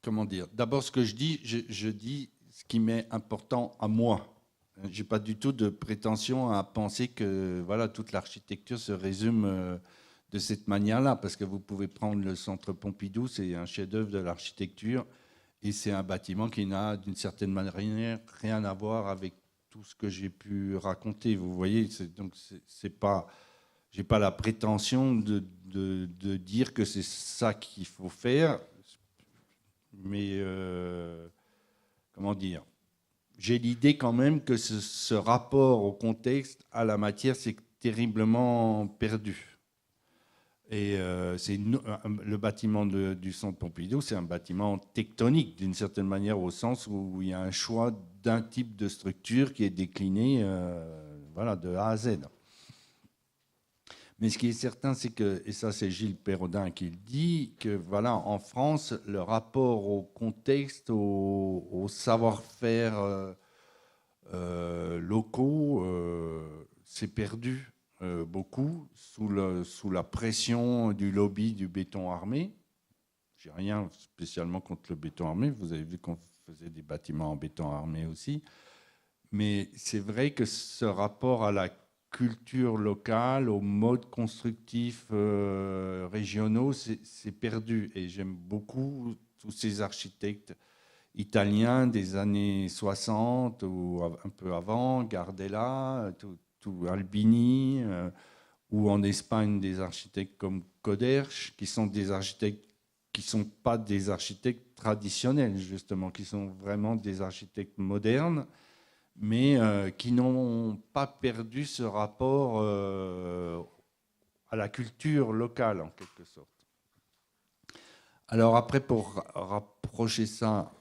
comment dire? D'abord, ce que je dis ce qui m'est important à moi. Je n'ai pas du tout de prétention à penser que voilà, toute l'architecture se résume de cette manière-là, parce que vous pouvez prendre le centre Pompidou, c'est un chef-d'œuvre de l'architecture, et c'est un bâtiment qui n'a d'une certaine manière rien à voir avec tout ce que j'ai pu raconter. Vous voyez, donc c'est pas, j'ai pas la prétention de dire que c'est ça qu'il faut faire, mais comment dire? J'ai l'idée quand même que ce rapport au contexte, à la matière, c'est terriblement perdu. Et le bâtiment du centre Pompidou, c'est un bâtiment tectonique, d'une certaine manière, au sens où il y a un choix d'un type de structure qui est décliné voilà, de A à Z. Mais ce qui est certain, c'est que, et ça c'est Gilles Perrodin qui le dit, que voilà, en France, le rapport au contexte, au savoir-faire locaux s'est perdu beaucoup sous la pression du lobby du béton armé. J'ai rien spécialement contre le béton armé. Vous avez vu qu'on faisait des bâtiments en béton armé aussi. Mais c'est vrai que ce rapport à la culture locale, aux modes constructifs régionaux, c'est perdu. Et j'aime beaucoup tous ces architectes italiens des années 60 ou un peu avant, Gardella, tout Albini, ou en Espagne des architectes comme Coderch, qui sont des architectes qui ne sont pas des architectes traditionnels, justement, qui sont vraiment des architectes modernes, mais qui n'ont pas perdu ce rapport à la culture locale, en quelque sorte. Alors après, pour rapprocher ça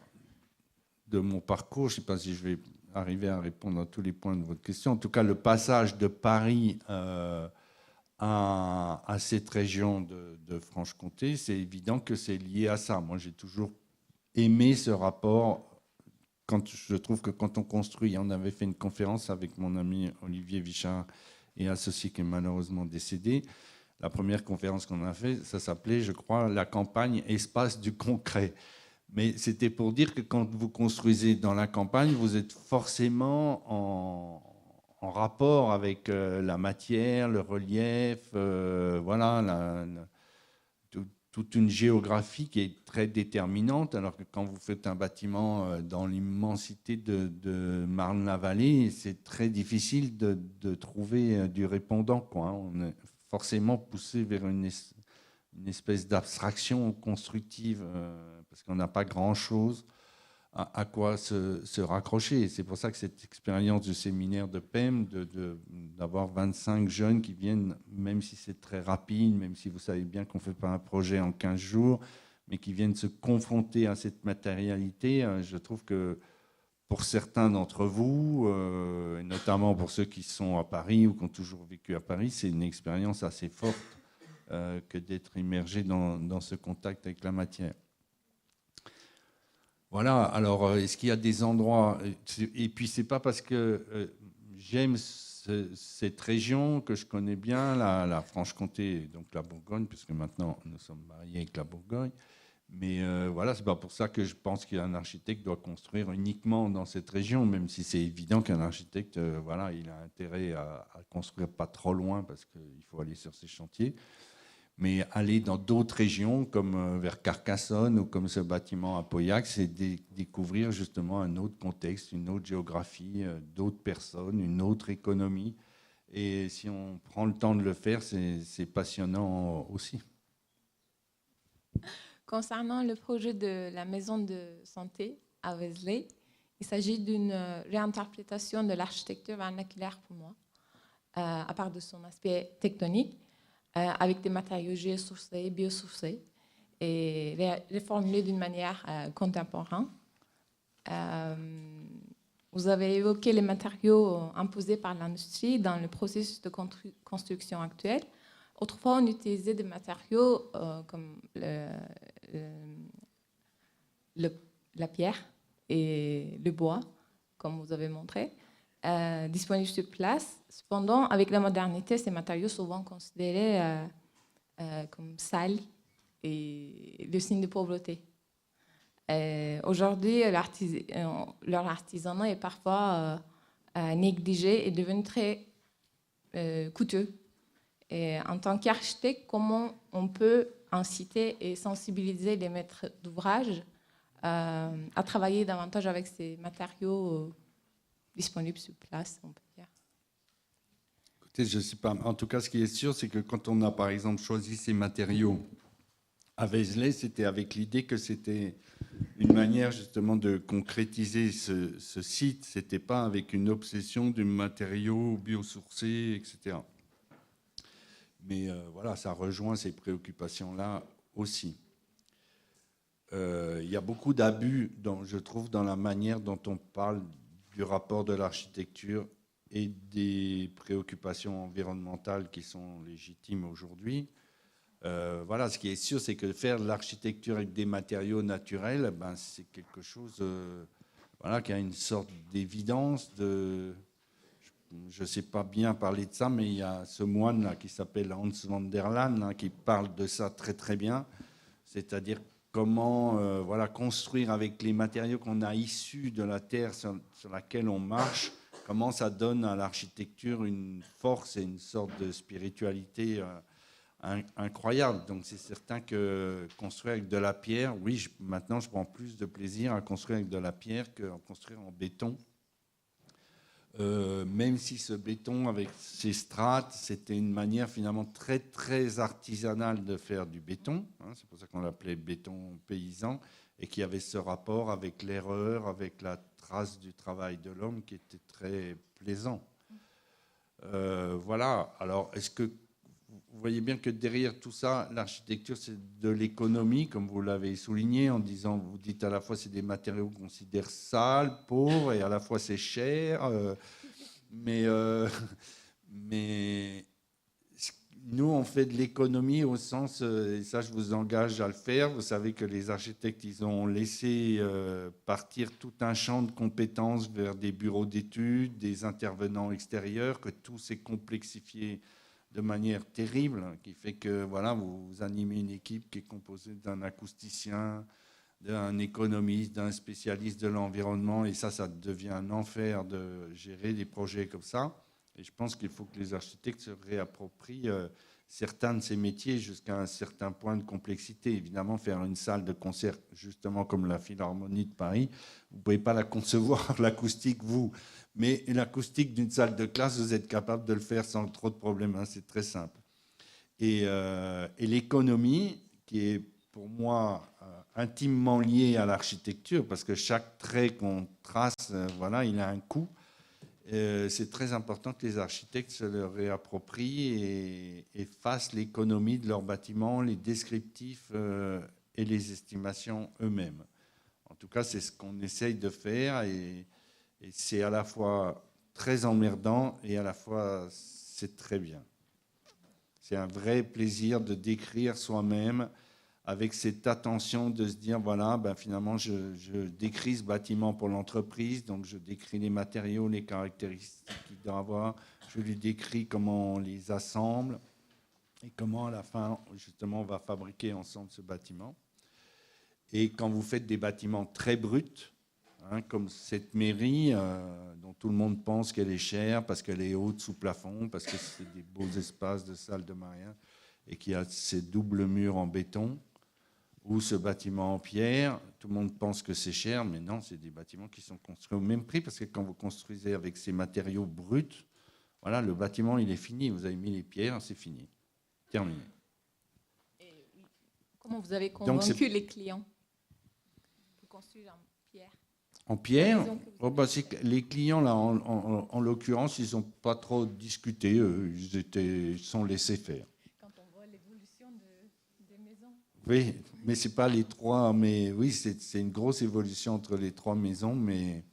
de mon parcours, je ne sais pas si je vais arriver à répondre à tous les points de votre question. En tout cas, le passage de Paris à cette région de Franche-Comté, c'est évident que c'est lié à ça. Moi, j'ai toujours aimé ce rapport. Je trouve que quand on construit, on avait fait une conférence avec mon ami Olivier Vichard et associé qui est malheureusement décédé. La première conférence qu'on a faite, ça s'appelait, je crois, la campagne espace du concret. Mais c'était pour dire que quand vous construisez dans la campagne, vous êtes forcément en rapport avec la matière, le relief, voilà, toute une géographie qui est très déterminante, alors que quand vous faites un bâtiment dans l'immensité de Marne-la-Vallée, c'est très difficile de trouver du répondant, quoi, hein. On est forcément poussé vers une espèce d'abstraction constructive, parce qu'on n'a pas grand-chose à quoi se raccrocher. Et c'est pour ça que cette expérience du séminaire de PEM, d'avoir 25 jeunes qui viennent, même si c'est très rapide, même si vous savez bien qu'on ne fait pas un projet en 15 jours, mais qui viennent se confronter à cette matérialité, je trouve que pour certains d'entre vous, et notamment pour ceux qui sont à Paris ou qui ont toujours vécu à Paris, c'est une expérience assez forte que d'être immergé dans ce contact avec la matière. Voilà, alors est-ce qu'il y a des endroits... Et puis c'est pas parce que j'aime cette région que je connais bien, la Franche-Comté, donc la Bourgogne, puisque maintenant nous sommes mariés avec la Bourgogne. Mais voilà, c'est pas pour ça que je pense qu'un architecte doit construire uniquement dans cette région, même si c'est évident qu'un architecte, voilà, il a intérêt à construire pas trop loin parce qu'il faut aller sur ses chantiers. Mais aller dans d'autres régions, comme vers Carcassonne ou comme ce bâtiment à Pauillac, c'est découvrir justement un autre contexte, une autre géographie, d'autres personnes, une autre économie. Et si on prend le temps de le faire, c'est passionnant aussi. Concernant le projet de la maison de santé à Wesley, il s'agit d'une réinterprétation de l'architecture vernaculaire pour moi, à part de son aspect tectonique, avec des matériaux géosourcés, biosourcés. et reformulé d'une manière contemporaine. Vous avez évoqué les matériaux imposés par l'industrie dans le processus de construction actuel. Autrefois, on utilisait des matériaux comme la pierre et le bois, comme vous avez montré, disponibles sur place. Cependant, avec la modernité, ces matériaux sont souvent considérés comme sales et le signe de pauvreté. Aujourd'hui, leur artisanat est parfois négligé et devenu très coûteux. Et en tant qu'architecte, comment on peut inciter et sensibiliser les maîtres d'ouvrage à travailler davantage avec ces matériaux disponibles sur place, on peut dire? Écoutez, je ne sais pas. En tout cas, ce qui est sûr, c'est que quand on a, par exemple, choisi ces matériaux à Vézelay, c'était avec l'idée que c'était une manière justement de concrétiser ce site. Ce n'était pas avec une obsession de matériaux biosourcés, etc. Mais voilà, ça rejoint ces préoccupations-là aussi. Il y a beaucoup d'abus, je trouve, dans la manière dont on parle du rapport de l'architecture et des préoccupations environnementales qui sont légitimes aujourd'hui. Voilà, ce qui est sûr, c'est que faire de l'architecture avec des matériaux naturels, ben, c'est quelque chose voilà, qui a une sorte d'évidence. Je ne sais pas bien parler de ça, mais il y a ce moine là, qui s'appelle Hans van der Laan, hein, qui parle de ça très très bien. C'est-à-dire comment voilà, construire avec les matériaux qu'on a issus de la terre sur laquelle on marche, comment ça donne à l'architecture une force et une sorte de spiritualité incroyable. Donc c'est certain que construire avec de la pierre, oui, maintenant je prends plus de plaisir à construire avec de la pierre qu'à construire en béton. Même si ce béton avec ses strates, c'était une manière finalement très très artisanale de faire du béton, hein, c'est pour ça qu'on l'appelait béton paysan, et qui avait ce rapport avec l'erreur, avec la trace du travail de l'homme qui était très plaisant. Voilà, alors est-ce que vous voyez bien que derrière tout ça, l'architecture, c'est de l'économie, comme vous l'avez souligné, en disant, vous dites à la fois c'est des matériaux qu'on considère sales, pauvres, et à la fois c'est cher. Mais nous, on fait de l'économie au sens, et ça je vous engage à le faire, vous savez que les architectes, ils ont laissé partir tout un champ de compétences vers des bureaux d'études, des intervenants extérieurs, que tout s'est complexifié de manière terrible, qui fait que voilà, vous animez une équipe qui est composée d'un acousticien, d'un économiste, d'un spécialiste de l'environnement, et ça devient un enfer de gérer des projets comme ça. Et je pense qu'il faut que les architectes se réapproprient certains de ces métiers jusqu'à un certain point de complexité. Évidemment, faire une salle de concert, justement comme la Philharmonie de Paris, vous ne pouvez pas la concevoir, l'acoustique, vous. Mais l'acoustique d'une salle de classe, vous êtes capable de le faire sans trop de problèmes, hein, c'est très simple. Et l'économie, qui est pour moi intimement liée à l'architecture, parce que chaque trait qu'on trace, voilà, il a un coût. C'est très important que les architectes se le réapproprient et fassent l'économie de leurs bâtiments, les descriptifs et les estimations eux-mêmes. En tout cas, c'est ce qu'on essaye de faire et c'est à la fois très emmerdant et à la fois c'est très bien. C'est un vrai plaisir de décrire soi-même avec cette attention de se dire, voilà, ben finalement, je décris ce bâtiment pour l'entreprise, donc je décris les matériaux, les caractéristiques qu'il doit avoir, je lui décris comment on les assemble et comment, à la fin, justement, on va fabriquer ensemble ce bâtiment. Et quand vous faites des bâtiments très bruts, hein, comme cette mairie, dont tout le monde pense qu'elle est chère parce qu'elle est haute sous plafond, parce que c'est des beaux espaces de salle de mariage, et qu'il y a ces doubles murs en béton, ou ce bâtiment en pierre, tout le monde pense que c'est cher, mais non, c'est des bâtiments qui sont construits au même prix, parce que quand vous construisez avec ces matériaux bruts, voilà, le bâtiment, il est fini. Vous avez mis les pierres, c'est fini. Terminé. Et comment vous avez convaincu les clients de construire en pierre? En pierre, les clients, là, en l'occurrence, ils n'ont pas trop discuté, ils sont laissés faire. Quand on voit l'évolution des maisons Oui, mais c'est pas les trois. Mais oui, c'est une grosse évolution entre les trois maisons. Mais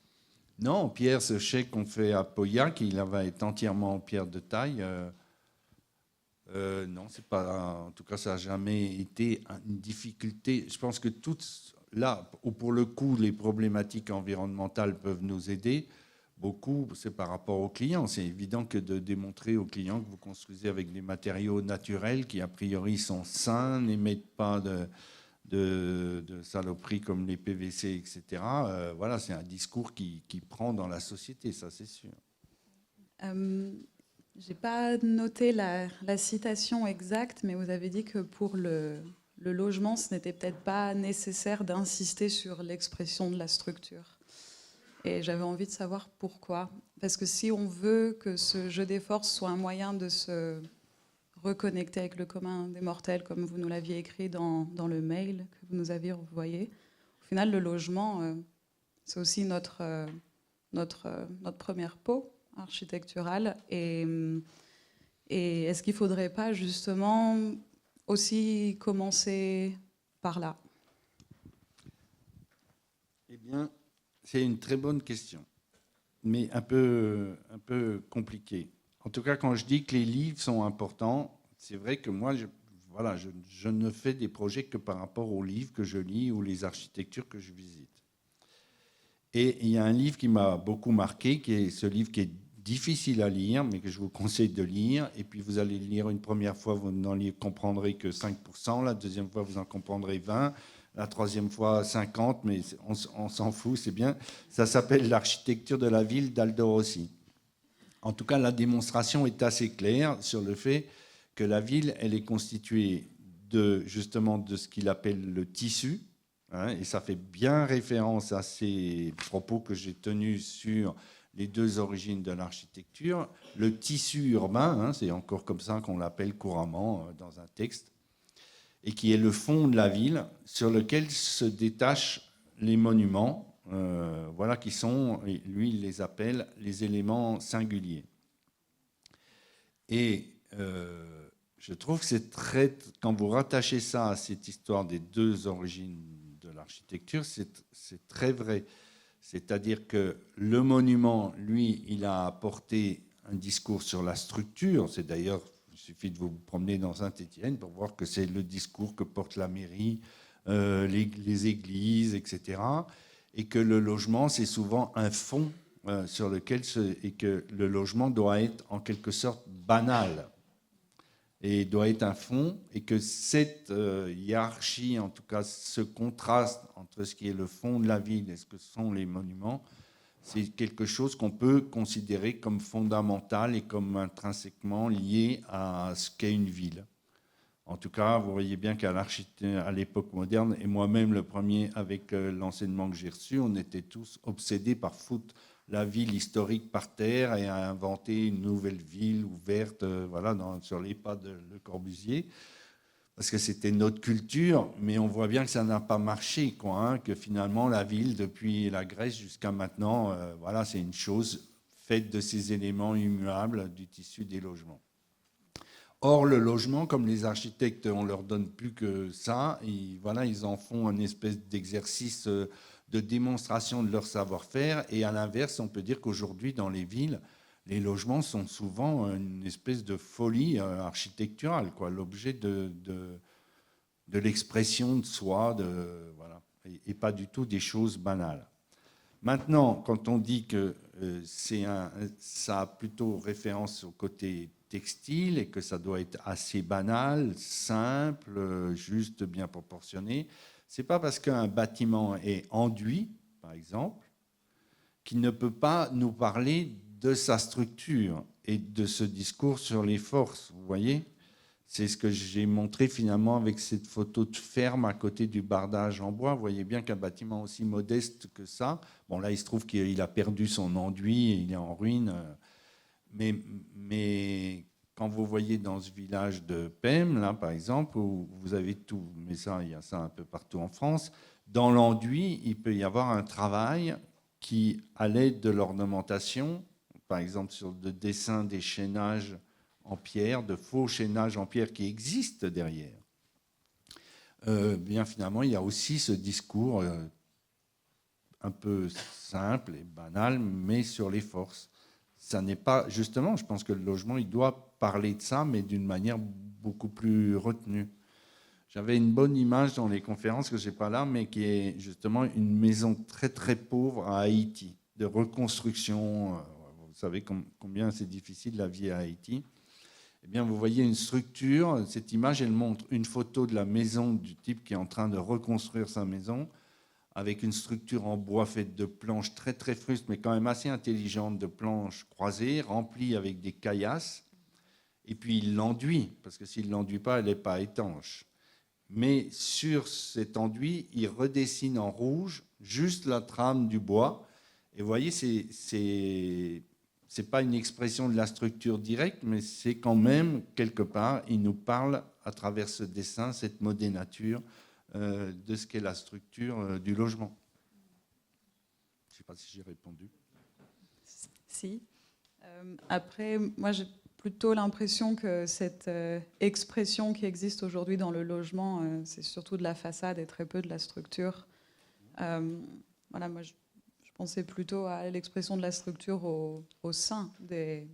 non, pierre, ce chèque qu'on fait à Pauillac, il va être entièrement en pierre de taille. Non, c'est pas. En tout cas, ça n'a jamais été une difficulté. Je pense que toutes là, où pour le coup, les problématiques environnementales peuvent nous aider. Beaucoup, c'est par rapport aux clients. C'est évident que de démontrer aux clients que vous construisez avec des matériaux naturels qui, a priori, sont sains, n'émettent pas de saloperies comme les PVC, etc. Voilà, c'est un discours qui prend dans la société, ça c'est sûr. J'ai pas noté la citation exacte, mais vous avez dit que pour le logement, ce n'était peut-être pas nécessaire d'insister sur l'expression de la structure. Et j'avais envie de savoir pourquoi. Parce que si on veut que ce jeu des forces soit un moyen de se reconnecter avec le commun des mortels, comme vous nous l'aviez écrit dans le mail que vous nous aviez envoyé, au final, le logement, c'est aussi notre première peau architecturale. Et est-ce qu'il ne faudrait pas justement aussi commencer par là? Eh bien, c'est une très bonne question, mais un peu compliquée. En tout cas, quand je dis que les livres sont importants, c'est vrai que moi, je ne fais des projets que par rapport aux livres que je lis ou les architectures que je visite. Et il y a un livre qui m'a beaucoup marqué, qui est ce livre qui est difficile à lire, mais que je vous conseille de lire. Et puis vous allez le lire une première fois, vous n'en comprendrez que 5%, la deuxième fois, vous en comprendrez 20%, la troisième fois 50%, mais on s'en fout, c'est bien. Ça s'appelle L'architecture de la ville d'Aldo Rossi. En tout cas, la démonstration est assez claire sur le fait que la ville, elle est constituée justement de ce qu'il appelle le tissu, hein, et ça fait bien référence à ces propos que j'ai tenus sur les deux origines de l'architecture. Le tissu urbain, hein, c'est encore comme ça qu'on l'appelle couramment dans un texte, et qui est le fond de la ville sur lequel se détachent les monuments, voilà, qui sont, lui il les appelle les éléments singuliers. Et je trouve que c'est très, quand vous rattachez ça à cette histoire des deux origines de l'architecture, c'est très vrai. C'est-à-dire que le monument, lui, il a apporté un discours sur la structure. C'est d'ailleurs, il suffit de vous promener dans Saint-Étienne pour voir que c'est le discours que porte la mairie, les églises, etc. Et que le logement, c'est souvent un fond sur lequel et que le logement doit être en quelque sorte banal et doit être un fond, et que cette hiérarchie, en tout cas ce contraste entre ce qui est le fond de la ville et ce que sont les monuments, c'est quelque chose qu'on peut considérer comme fondamental et comme intrinsèquement lié à ce qu'est une ville. En tout cas, vous voyez bien qu'à l'époque moderne, et moi-même le premier avec l'enseignement que j'ai reçu, on était tous obsédés par foutre la ville historique par terre et à inventer une nouvelle ville ouverte, voilà, sur les pas de Le Corbusier, parce que c'était notre culture, mais on voit bien que ça n'a pas marché, quoi, hein, que finalement la ville, depuis la Grèce jusqu'à maintenant, voilà, c'est une chose faite de ces éléments immuables du tissu des logements. Or, le logement, comme les architectes, on leur donne plus que ça, et voilà, ils en font une espèce d'exercice de démonstration de leur savoir-faire. Et à l'inverse, on peut dire qu'aujourd'hui, dans les villes, les logements sont souvent une espèce de folie architecturale, quoi, l'objet de l'expression de soi, voilà, et pas du tout des choses banales. Maintenant, quand on dit que ça a plutôt référence au côté textile et que ça doit être assez banal, simple, juste, bien proportionné, c'est pas parce qu'un bâtiment est enduit, par exemple, qu'il ne peut pas nous parler de sa structure et de ce discours sur les forces, vous voyez ? C'est ce que j'ai montré finalement avec cette photo de ferme à côté du bardage en bois. Vous voyez bien qu'un bâtiment aussi modeste que ça, bon là il se trouve qu'il a perdu son enduit, il est en ruine, mais quand vous voyez dans ce village de Pem, là par exemple, où vous avez tout, mais ça il y a ça un peu partout en France, dans l'enduit il peut y avoir un travail qui, à l'aide de l'ornementation, par exemple sur le dessin des chaînages en pierre, de faux chaînages en pierre qui existent derrière, bien finalement, il y a aussi ce discours un peu simple et banal, mais sur les forces. Ça n'est pas, justement, je pense que le logement, il doit parler de ça, mais d'une manière beaucoup plus retenue. J'avais une bonne image dans les conférences que je n'ai pas là, mais qui est justement une maison très très pauvre à Haïti, de reconstruction. Vous savez combien c'est difficile la vie à Haïti. Eh bien, vous voyez une structure. Cette image, elle montre une photo de la maison du type qui est en train de reconstruire sa maison, avec une structure en bois faite de planches très très frustes, mais quand même assez intelligentes, de planches croisées, remplies avec des caillasses. Et puis il l'enduit, parce que s'il ne l'enduit pas, elle n'est pas étanche. Mais sur cet enduit, il redessine en rouge juste la trame du bois. Et vous voyez, c'est pas une expression de la structure directe, mais c'est quand même, quelque part, il nous parle à travers ce dessin, cette modénature, de ce qu'est la structure du logement. Je ne sais pas si j'ai répondu. Si. Après, moi, j'ai plutôt l'impression que cette expression qui existe aujourd'hui dans le logement, c'est surtout de la façade et très peu de la structure. Voilà, moi, je pensais plutôt à l'expression de la structure au sein des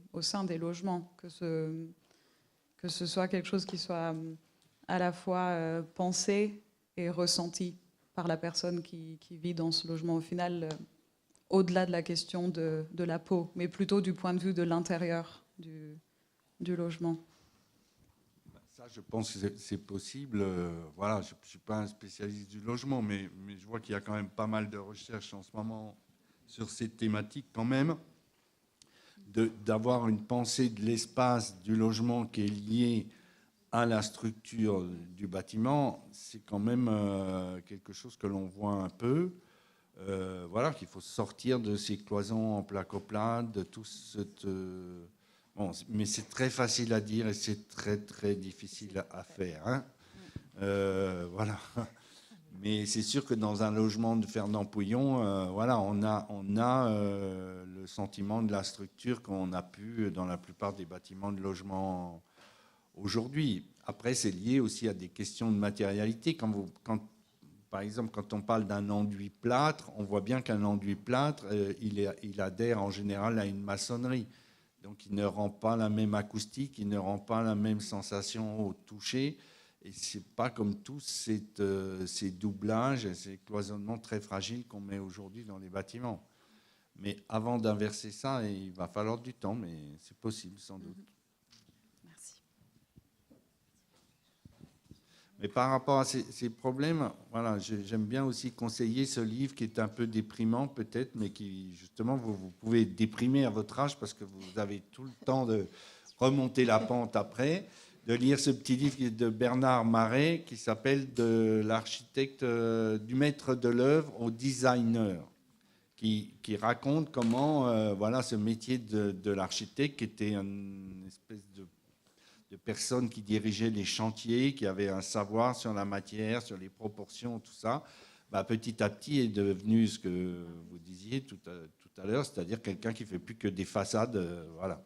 logements, que ce soit quelque chose qui soit à la fois pensé et ressenti par la personne qui vit dans ce logement. Au final, au-delà de la question de la peau, mais plutôt du point de vue de l'intérieur du logement. Ça, je pense que c'est possible. Voilà, je ne suis pas un spécialiste du logement, mais je vois qu'il y a quand même pas mal de recherches en ce moment sur cette thématique quand même, d'avoir une pensée de l'espace du logement qui est liée à la structure du bâtiment. C'est quand même quelque chose que l'on voit un peu. Voilà, qu'il faut sortir de ces cloisons en placo-plate, de tout cette... Bon, mais c'est très facile à dire et c'est très très difficile à faire. Hein. Voilà. Mais c'est sûr que dans un logement de Fernand Pouillon, voilà, on a le sentiment de la structure qu'on a pu dans la plupart des bâtiments de logement aujourd'hui. Après, c'est lié aussi à des questions de matérialité. Par exemple, quand on parle d'un enduit plâtre, on voit bien qu'un enduit plâtre, il adhère en général à une maçonnerie. Donc, il ne rend pas la même acoustique, il ne rend pas la même sensation au toucher. Et ce n'est pas comme tous ces doublages, ces cloisonnements très fragiles qu'on met aujourd'hui dans les bâtiments. Mais avant d'inverser ça, il va falloir du temps, mais c'est possible sans doute. Merci. Mais par rapport à ces problèmes, voilà, j'aime bien aussi conseiller ce livre qui est un peu déprimant peut-être, mais qui justement, vous pouvez déprimer à votre âge parce que vous avez tout le temps de remonter la pente après, de lire ce petit livre de Bernard Marais qui s'appelle « De l'architecte, du maître de l'œuvre au designer », qui raconte comment voilà, ce métier de l'architecte qui était une espèce de personnes qui dirigeaient les chantiers, qui avaient un savoir sur la matière, sur les proportions, tout ça, bah, petit à petit est devenu ce que vous disiez tout à l'heure, c'est-à-dire quelqu'un qui ne fait plus que des façades, voilà.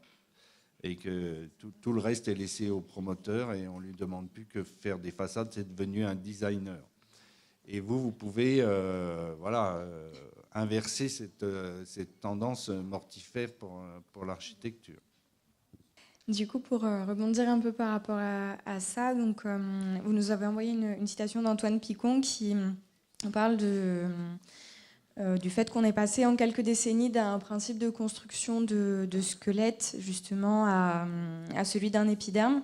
Et que tout le reste est laissé au promoteur et on ne lui demande plus que faire des façades, c'est devenu un designer. Et vous pouvez voilà, inverser cette tendance mortifère pour l'architecture. Du coup, pour rebondir un peu par rapport à ça, donc, vous nous avez envoyé une citation d'Antoine Picon qui parle du fait qu'on est passé en quelques décennies d'un principe de construction de squelette justement à celui d'un épiderme,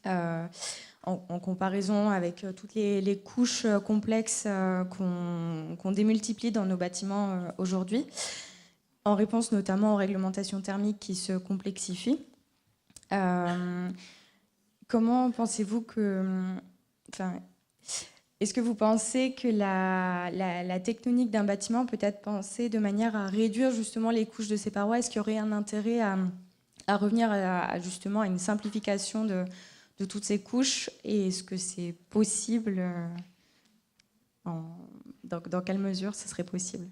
en comparaison avec toutes les couches complexes qu'on démultiplie dans nos bâtiments aujourd'hui, en réponse notamment aux réglementations thermiques qui se complexifient. Comment pensez-vous que... est-ce que vous pensez que la tectonique d'un bâtiment peut être pensée de manière à réduire justement les couches de ses parois? Est-ce qu'il y aurait un intérêt à revenir justement à une simplification de toutes ces couches? Et est-ce que c'est possible? Dans quelle mesure ce serait possible?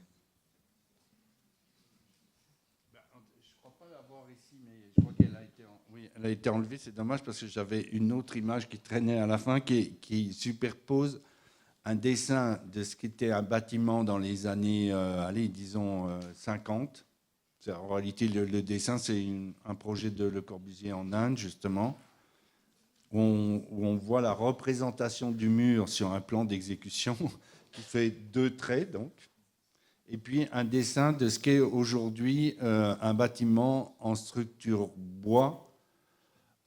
elle a été enlevée, c'est dommage parce que j'avais une autre image qui traînait à la fin qui superpose un dessin de ce qu'était un bâtiment dans les années, disons, 50. En réalité, le dessin, c'est un projet de Le Corbusier en Inde, justement, où on voit la représentation du mur sur un plan d'exécution qui fait 2 traits, donc. Et puis un dessin de ce qu'est aujourd'hui un bâtiment en structure bois,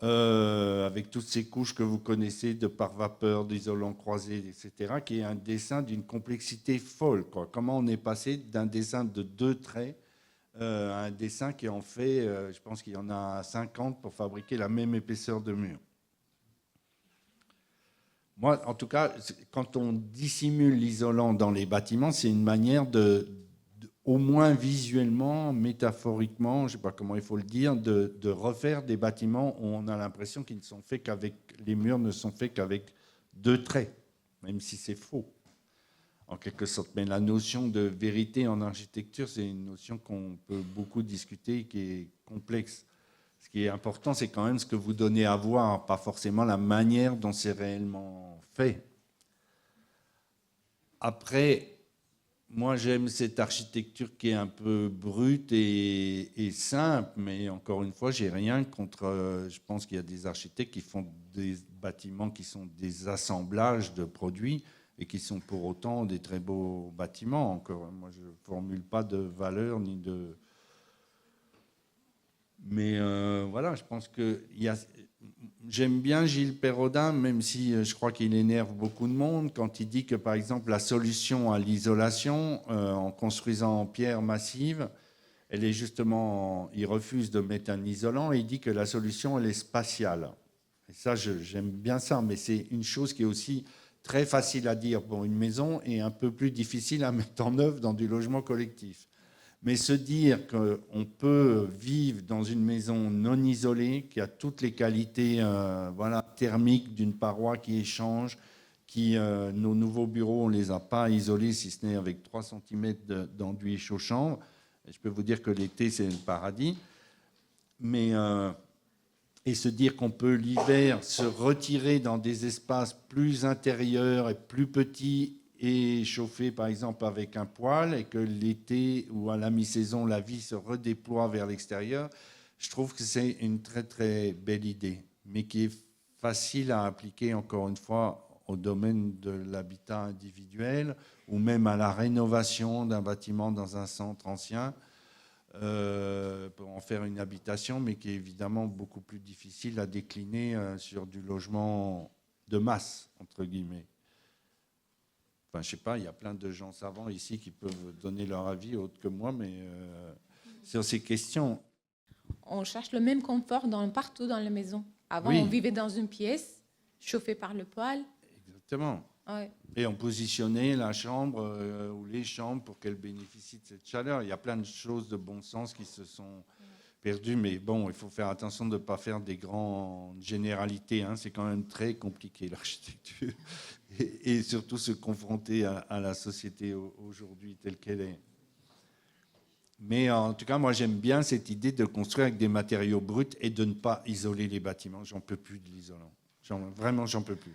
avec toutes ces couches que vous connaissez de pare-vapeur, d'isolants croisés, etc., qui est un dessin d'une complexité folle, quoi. Comment on est passé d'un dessin de 2 traits à un dessin qui en fait, je pense qu'il y en a 50 pour fabriquer la même épaisseur de mur. Moi, en tout cas, quand on dissimule l'isolant dans les bâtiments, c'est une manière au moins visuellement, métaphoriquement, je ne sais pas comment il faut le dire, de refaire des bâtiments où on a l'impression qu'ils ne sont faits qu'avec, les murs ne sont faits qu'avec 2 traits, même si c'est faux, en quelque sorte. Mais la notion de vérité en architecture, c'est une notion qu'on peut beaucoup discuter, qui est complexe. Ce qui est important, c'est quand même ce que vous donnez à voir, pas forcément la manière dont c'est réellement fait. Après, moi j'aime cette architecture qui est un peu brute et simple, mais encore une fois, j'ai rien contre... je pense qu'il y a des architectes qui font des bâtiments qui sont des assemblages de produits et qui sont pour autant des très beaux bâtiments. Encore, moi je ne formule pas de valeur ni de... Mais voilà, je pense que j'aime bien Gilles Perrodin, même si je crois qu'il énerve beaucoup de monde, quand il dit que, par exemple, la solution à l'isolation, en construisant en pierre massive, elle est justement... il refuse de mettre un isolant et il dit que la solution, elle est spatiale. Et ça, j'aime bien ça, mais c'est une chose qui est aussi très facile à dire pour une maison et un peu plus difficile à mettre en œuvre dans du logement collectif. Mais se dire qu'on peut vivre dans une maison non isolée, qui a toutes les qualités thermiques d'une paroi qui échange, nos nouveaux bureaux, on ne les a pas isolés, si ce n'est avec 3 cm d'enduit chaud-chambre. Je peux vous dire que l'été, c'est le paradis. Mais, et se dire qu'on peut l'hiver se retirer dans des espaces plus intérieurs et plus petits, et chauffer par exemple avec un poêle, et que l'été ou à la mi-saison, la vie se redéploie vers l'extérieur, je trouve que c'est une très très belle idée, mais qui est facile à appliquer encore une fois au domaine de l'habitat individuel ou même à la rénovation d'un bâtiment dans un centre ancien pour en faire une habitation, mais qui est évidemment beaucoup plus difficile à décliner sur du logement de masse, entre guillemets. Enfin, je ne sais pas, il y a plein de gens savants ici qui peuvent donner leur avis autre que moi, mais sur ces questions. On cherche le même confort partout dans la maison. Avant, Oui. on vivait dans une pièce chauffée par le poêle. Exactement. Ouais. Et on positionnait la chambre ou les chambres pour qu'elles bénéficient de cette chaleur. Il y a plein de choses de bon sens qui se sont perdues, mais bon, il faut faire attention de ne pas faire des grandes généralités, hein. C'est quand même très compliqué, l'architecture. Et surtout se confronter à la société aujourd'hui telle qu'elle est. Mais en tout cas, moi, j'aime bien cette idée de construire avec des matériaux bruts et de ne pas isoler les bâtiments. J'en peux plus de l'isolant. Vraiment, j'en peux plus.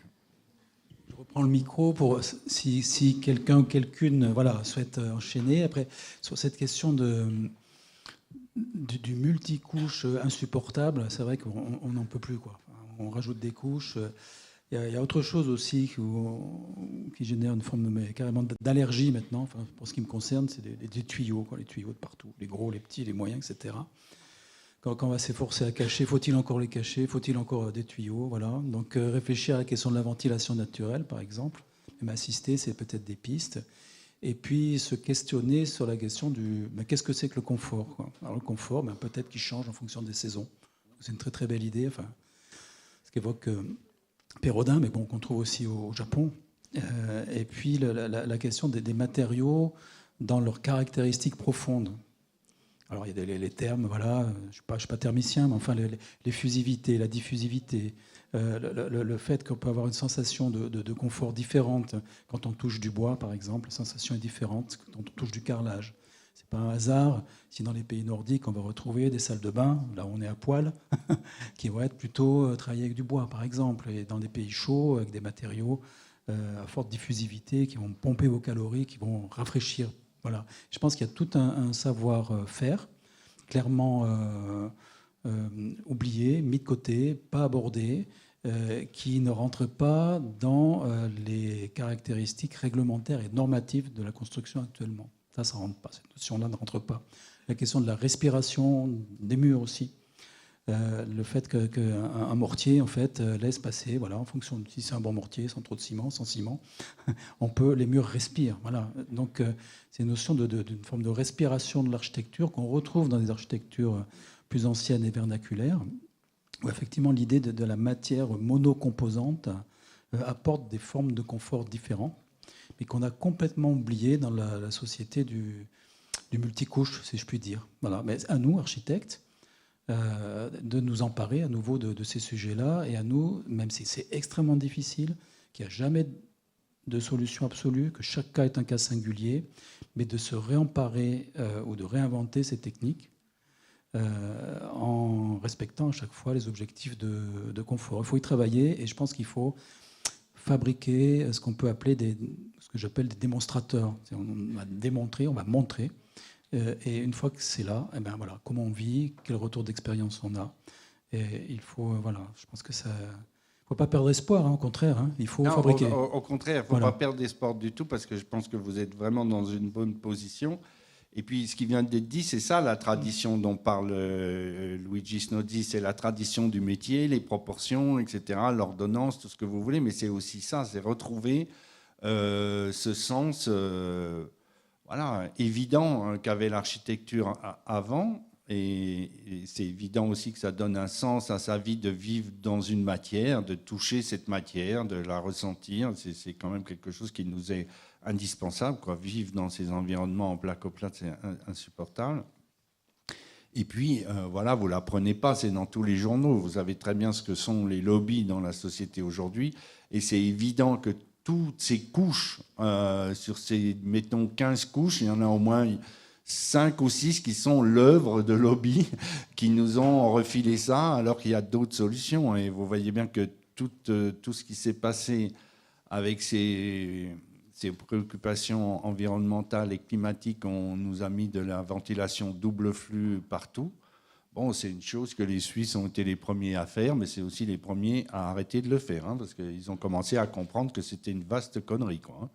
Je reprends le micro pour si quelqu'un ou quelqu'une souhaite enchaîner. Après, sur cette question du multicouche insupportable, c'est vrai qu'on n'en peut plus, quoi. On rajoute des couches. Il y a autre chose aussi qui génère une forme carrément d'allergie maintenant. Enfin, pour ce qui me concerne, c'est des tuyaux, quoi, les tuyaux de partout, les gros, les petits, les moyens, etc. Quand on va s'efforcer à cacher, faut-il encore les cacher? Faut-il encore des tuyaux? Voilà. Donc réfléchir à la question de la ventilation naturelle, par exemple, même assister, c'est peut-être des pistes. Et puis se questionner sur la question qu'est-ce que c'est que le confort, quoi. Alors le confort, peut-être qu'il change en fonction des saisons. C'est une très très belle idée. Enfin, ce qu'évoque Perrodin, mais bon, qu'on trouve aussi au Japon. Et puis la question des matériaux dans leurs caractéristiques profondes. Alors il y a les termes, voilà, je ne suis pas thermicien, mais enfin l'effusivité, la diffusivité, le fait qu'on peut avoir une sensation de confort différente quand on touche du bois, par exemple, la sensation est différente quand on touche du carrelage. C'est pas un hasard si dans les pays nordiques, on va retrouver des salles de bain, là on est à poil, qui vont être plutôt travaillées avec du bois, par exemple, et dans des pays chauds, avec des matériaux à forte diffusivité, qui vont pomper vos calories, qui vont rafraîchir. Voilà. Je pense qu'il y a tout un savoir-faire, clairement oublié, mis de côté, pas abordé, qui ne rentre pas dans les caractéristiques réglementaires et normatives de la construction actuellement. Ça ne rentre pas. Cette notion-là ne rentre pas. La question de la respiration des murs aussi. Le fait qu'un mortier en fait, laisse passer, voilà, en fonction de si c'est un bon mortier, sans trop de ciment, sans ciment, les murs respirent. Voilà. Donc c'est une notion d'une forme de respiration de l'architecture qu'on retrouve dans des architectures plus anciennes et vernaculaires, où effectivement l'idée de la matière monocomposante apporte des formes de confort différents, mais qu'on a complètement oublié dans la société du multicouche, si je puis dire. Voilà. Mais à nous, architectes, de nous emparer à nouveau de ces sujets-là, et à nous, même si c'est extrêmement difficile, qu'il n'y a jamais de solution absolue, que chaque cas est un cas singulier, mais de se réemparer ou de réinventer ces techniques en respectant à chaque fois les objectifs de confort. Il faut y travailler, et je pense qu'il faut fabriquer ce qu'on peut appeler ce que j'appelle des démonstrateurs. On va démontrer, on va montrer, et une fois que c'est là, eh ben voilà, comment on vit, quel retour d'expérience on a. Et il faut, voilà, je pense que ça... Il ne faut pas perdre espoir, hein, au contraire, hein, il faut fabriquer. Au contraire, il ne faut pas perdre espoir du tout, parce que je pense que vous êtes vraiment dans une bonne position. Et puis, ce qui vient d'être dit, c'est ça la tradition dont parle Luigi Snoddy, c'est la tradition du métier, les proportions, etc., l'ordonnance, tout ce que vous voulez, mais c'est aussi ça, c'est retrouver ce sens évident qu'avait l'architecture avant. Et c'est évident aussi que ça donne un sens à sa vie de vivre dans une matière, de toucher cette matière, de la ressentir. C'est quand même quelque chose qui nous est indispensable, quoi. Vivre dans ces environnements en placo-plate, c'est insupportable. Et puis, voilà, vous ne l'apprenez pas, c'est dans tous les journaux. Vous savez très bien ce que sont les lobbies dans la société aujourd'hui. Et c'est évident que toutes ces couches, sur ces, mettons, 15 couches, il y en a au moins 5 ou 6 qui sont l'œuvre de lobbies qui nous ont refilé ça, alors qu'il y a d'autres solutions. Et vous voyez bien que tout ce qui s'est passé avec ces préoccupations environnementales et climatiques, on nous a mis de la ventilation double flux partout. Bon, c'est une chose que les Suisses ont été les premiers à faire, mais c'est aussi les premiers à arrêter de le faire, hein, parce qu'ils ont commencé à comprendre que c'était une vaste connerie, quoi, hein.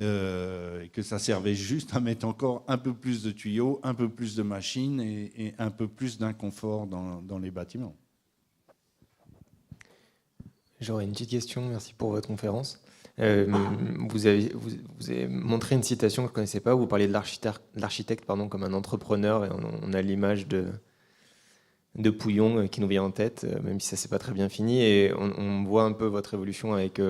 Et que ça servait juste à mettre encore un peu plus de tuyaux, un peu plus de machines et un peu plus d'inconfort dans les bâtiments. J'aurais une petite question, merci pour votre conférence. Vous avez montré une citation que je ne connaissais pas, où vous parliez de l'architecte comme un entrepreneur, et on a l'image de Pouillon qui nous vient en tête, même si ça ne s'est pas très bien fini, et on voit un peu votre évolution avec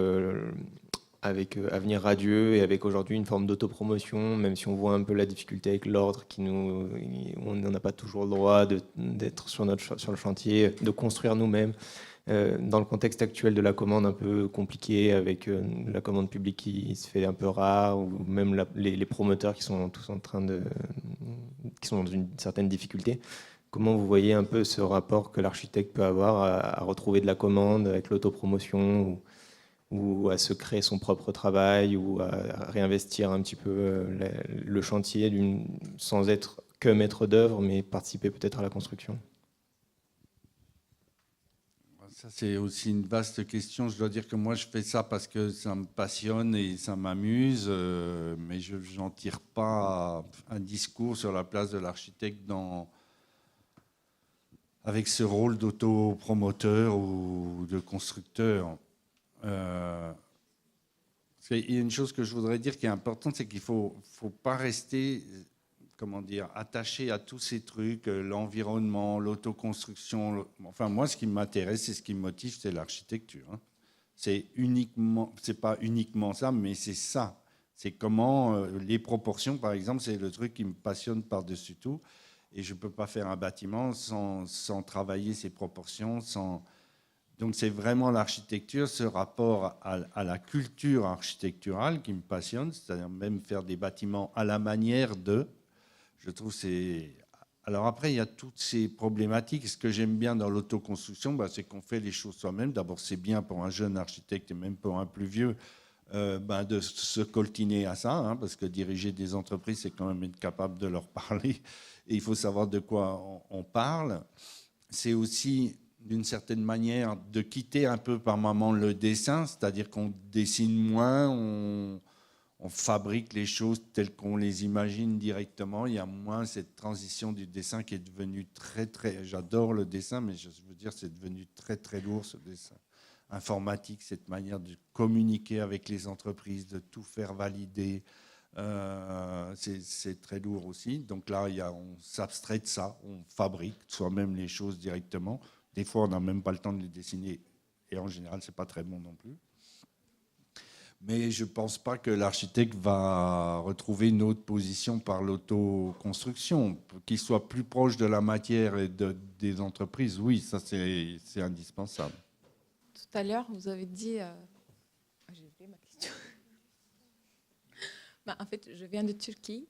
Avenir Radieux et avec aujourd'hui une forme d'autopromotion, même si on voit un peu la difficulté avec l'ordre, on n'a pas toujours le droit d'être sur le chantier, de construire nous-mêmes. Dans le contexte actuel de la commande un peu compliquée, avec la commande publique qui se fait un peu rare, ou même les promoteurs qui sont tous qui sont dans une certaine difficulté, comment vous voyez un peu ce rapport que l'architecte peut avoir à retrouver de la commande avec l'autopromotion, ou à se créer son propre travail, ou à réinvestir un petit peu le chantier sans être que maître d'œuvre, mais participer peut-être à la construction? Ça, c'est aussi une vaste question. Je dois dire que moi, je fais ça parce que ça me passionne et ça m'amuse, mais je n'en tire pas un discours sur la place de l'architecte avec ce rôle d'autopromoteur ou de constructeur. Il y a une chose que je voudrais dire qui est importante, c'est qu'il ne faut pas rester, attaché à tous ces trucs, l'environnement, l'autoconstruction. Enfin, moi, ce qui m'intéresse et ce qui me motive, c'est l'architecture, hein. C'est pas uniquement ça, mais c'est ça. C'est comment les proportions, par exemple, c'est le truc qui me passionne par-dessus tout. Et je ne peux pas faire un bâtiment sans travailler ces proportions, Donc c'est vraiment l'architecture, ce rapport à la culture architecturale qui me passionne, c'est-à-dire même faire des bâtiments à la manière de, Je trouve que c'est... Alors après, il y a toutes ces problématiques. Ce que j'aime bien dans l'autoconstruction, c'est qu'on fait les choses soi-même. D'abord, c'est bien pour un jeune architecte et même pour un plus vieux de se coltiner à ça, hein, parce que diriger des entreprises, c'est quand même être capable de leur parler. Et il faut savoir de quoi on parle. C'est aussi, d'une certaine manière, de quitter un peu par moment le dessin, c'est-à-dire qu'on dessine moins, on fabrique les choses telles qu'on les imagine directement. Il y a moins cette transition du dessin qui est devenue très, très... J'adore le dessin, mais je veux dire, c'est devenu très, très lourd, ce dessin informatique, cette manière de communiquer avec les entreprises, de tout faire valider. C'est très lourd aussi. Donc là, on s'abstrait de ça, on fabrique soi-même les choses directement. Des fois, on n'a même pas le temps de les dessiner, et en général, c'est pas très bon non plus. Mais je ne pense pas que l'architecte va retrouver une autre position par l'autoconstruction. Qu'il soit plus proche de la matière et des entreprises, oui, ça c'est indispensable. Tout à l'heure, vous avez dit... J'ai oublié ma question. En fait, je viens de Turquie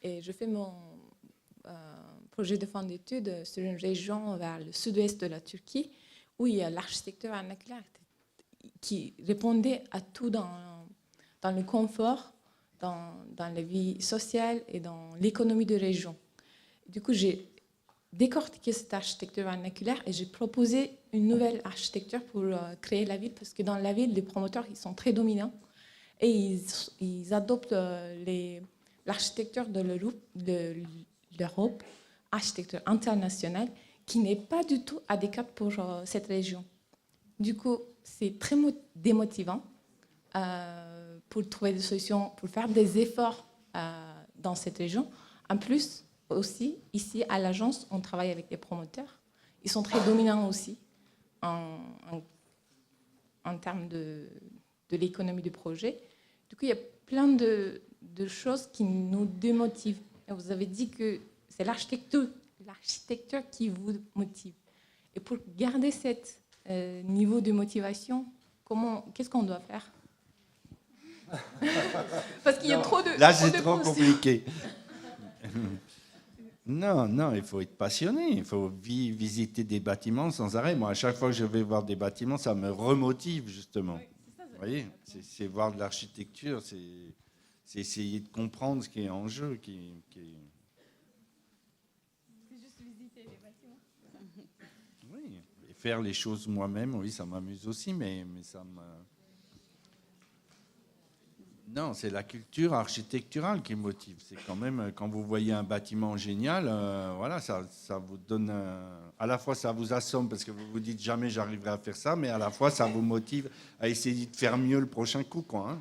et je fais mon projet de fin d'études sur une région vers le sud-ouest de la Turquie où il y a l'architecture vernaculaire qui répondait à tout dans le confort, dans la vie sociale et dans l'économie de région. Du coup, j'ai décortiqué cette architecture vernaculaire et j'ai proposé une nouvelle architecture pour créer la ville, parce que dans la ville, les promoteurs ils sont très dominants et ils adoptent l'architecture de l'Europe, architecture internationale, qui n'est pas du tout adéquate pour cette région. Du coup, c'est très démotivant pour trouver des solutions, pour faire des efforts dans cette région. En plus, aussi, ici, à l'agence, on travaille avec des promoteurs. Ils sont très dominants aussi en termes de l'économie du projet. Du coup, il y a plein de choses qui nous démotivent. Et vous avez dit que c'est l'architecture qui vous motive. Et pour garder ce niveau de motivation, qu'est-ce qu'on doit faire? Parce qu'il y a trop de... Là, c'est trop compliqué. Non, il faut être passionné. Il faut visiter des bâtiments sans arrêt. Moi, à chaque fois que je vais voir des bâtiments, ça me remotive, justement. Oui, c'est ça, vous voyez, c'est voir de l'architecture, c'est essayer de comprendre ce qui est en jeu. C'est juste visiter les bâtiments. Oui, et faire les choses moi-même, oui, ça m'amuse aussi, mais ça me... Non, c'est la culture architecturale qui motive. C'est quand même, quand vous voyez un bâtiment génial, voilà, ça vous donne... à la fois, ça vous assomme parce que vous vous dites jamais j'arriverai à faire ça, mais à la fois, ça vous motive à essayer de faire mieux le prochain coup, quoi,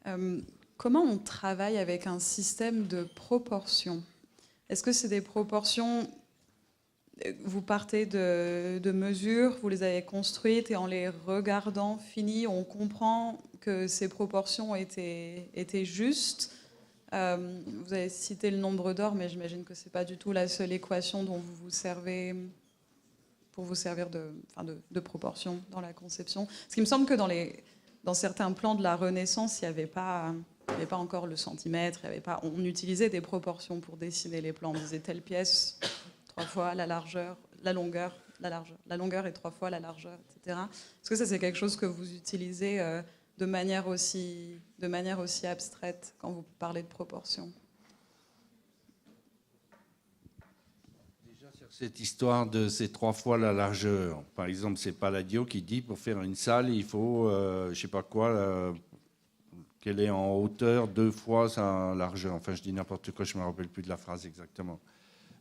hein. Comment on travaille avec un système de proportions? Est-ce que c'est des proportions... Vous partez de mesures, vous les avez construites et en les regardant finies, on comprend que ces proportions étaient justes. Vous avez cité le nombre d'or, mais j'imagine que ce n'est pas du tout la seule équation dont vous vous servez pour vous servir de proportions dans la conception. Parce qu'il me semble que dans certains plans de la Renaissance, il n'y avait pas encore le centimètre, on utilisait des proportions pour dessiner les plans. On disait telle pièce... 3 fois la largeur, la longueur, la longueur est 3 fois la largeur, etc. Est-ce que ça, c'est quelque chose que vous utilisez de manière aussi abstraite quand vous parlez de proportions? Déjà, sur cette histoire de ces 3 fois la largeur, par exemple, c'est Palladio qui dit pour faire une salle, il faut, je ne sais pas quoi, qu'elle est en hauteur 2 fois sa largeur. Enfin, je dis n'importe quoi, je ne me rappelle plus de la phrase exactement.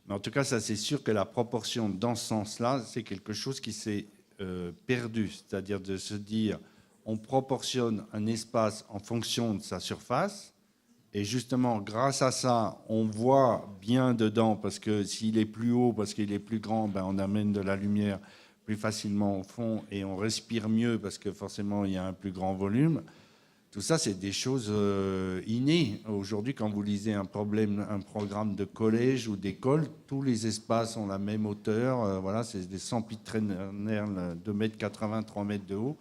Mais en tout cas, ça c'est sûr que la proportion dans ce sens-là, c'est quelque chose qui s'est perdu. C'est-à-dire de se dire, on proportionne un espace en fonction de sa surface. Et justement, grâce à ça, on voit bien dedans, parce que s'il est plus haut, parce qu'il est plus grand, on amène de la lumière plus facilement au fond et on respire mieux, parce que forcément, il y a un plus grand volume. Tout ça, c'est des choses innées. Aujourd'hui, quand vous lisez un programme de collège ou d'école, tous les espaces ont la même hauteur. Voilà, c'est des sempiternels 2,80 m, 3 mètres de haut.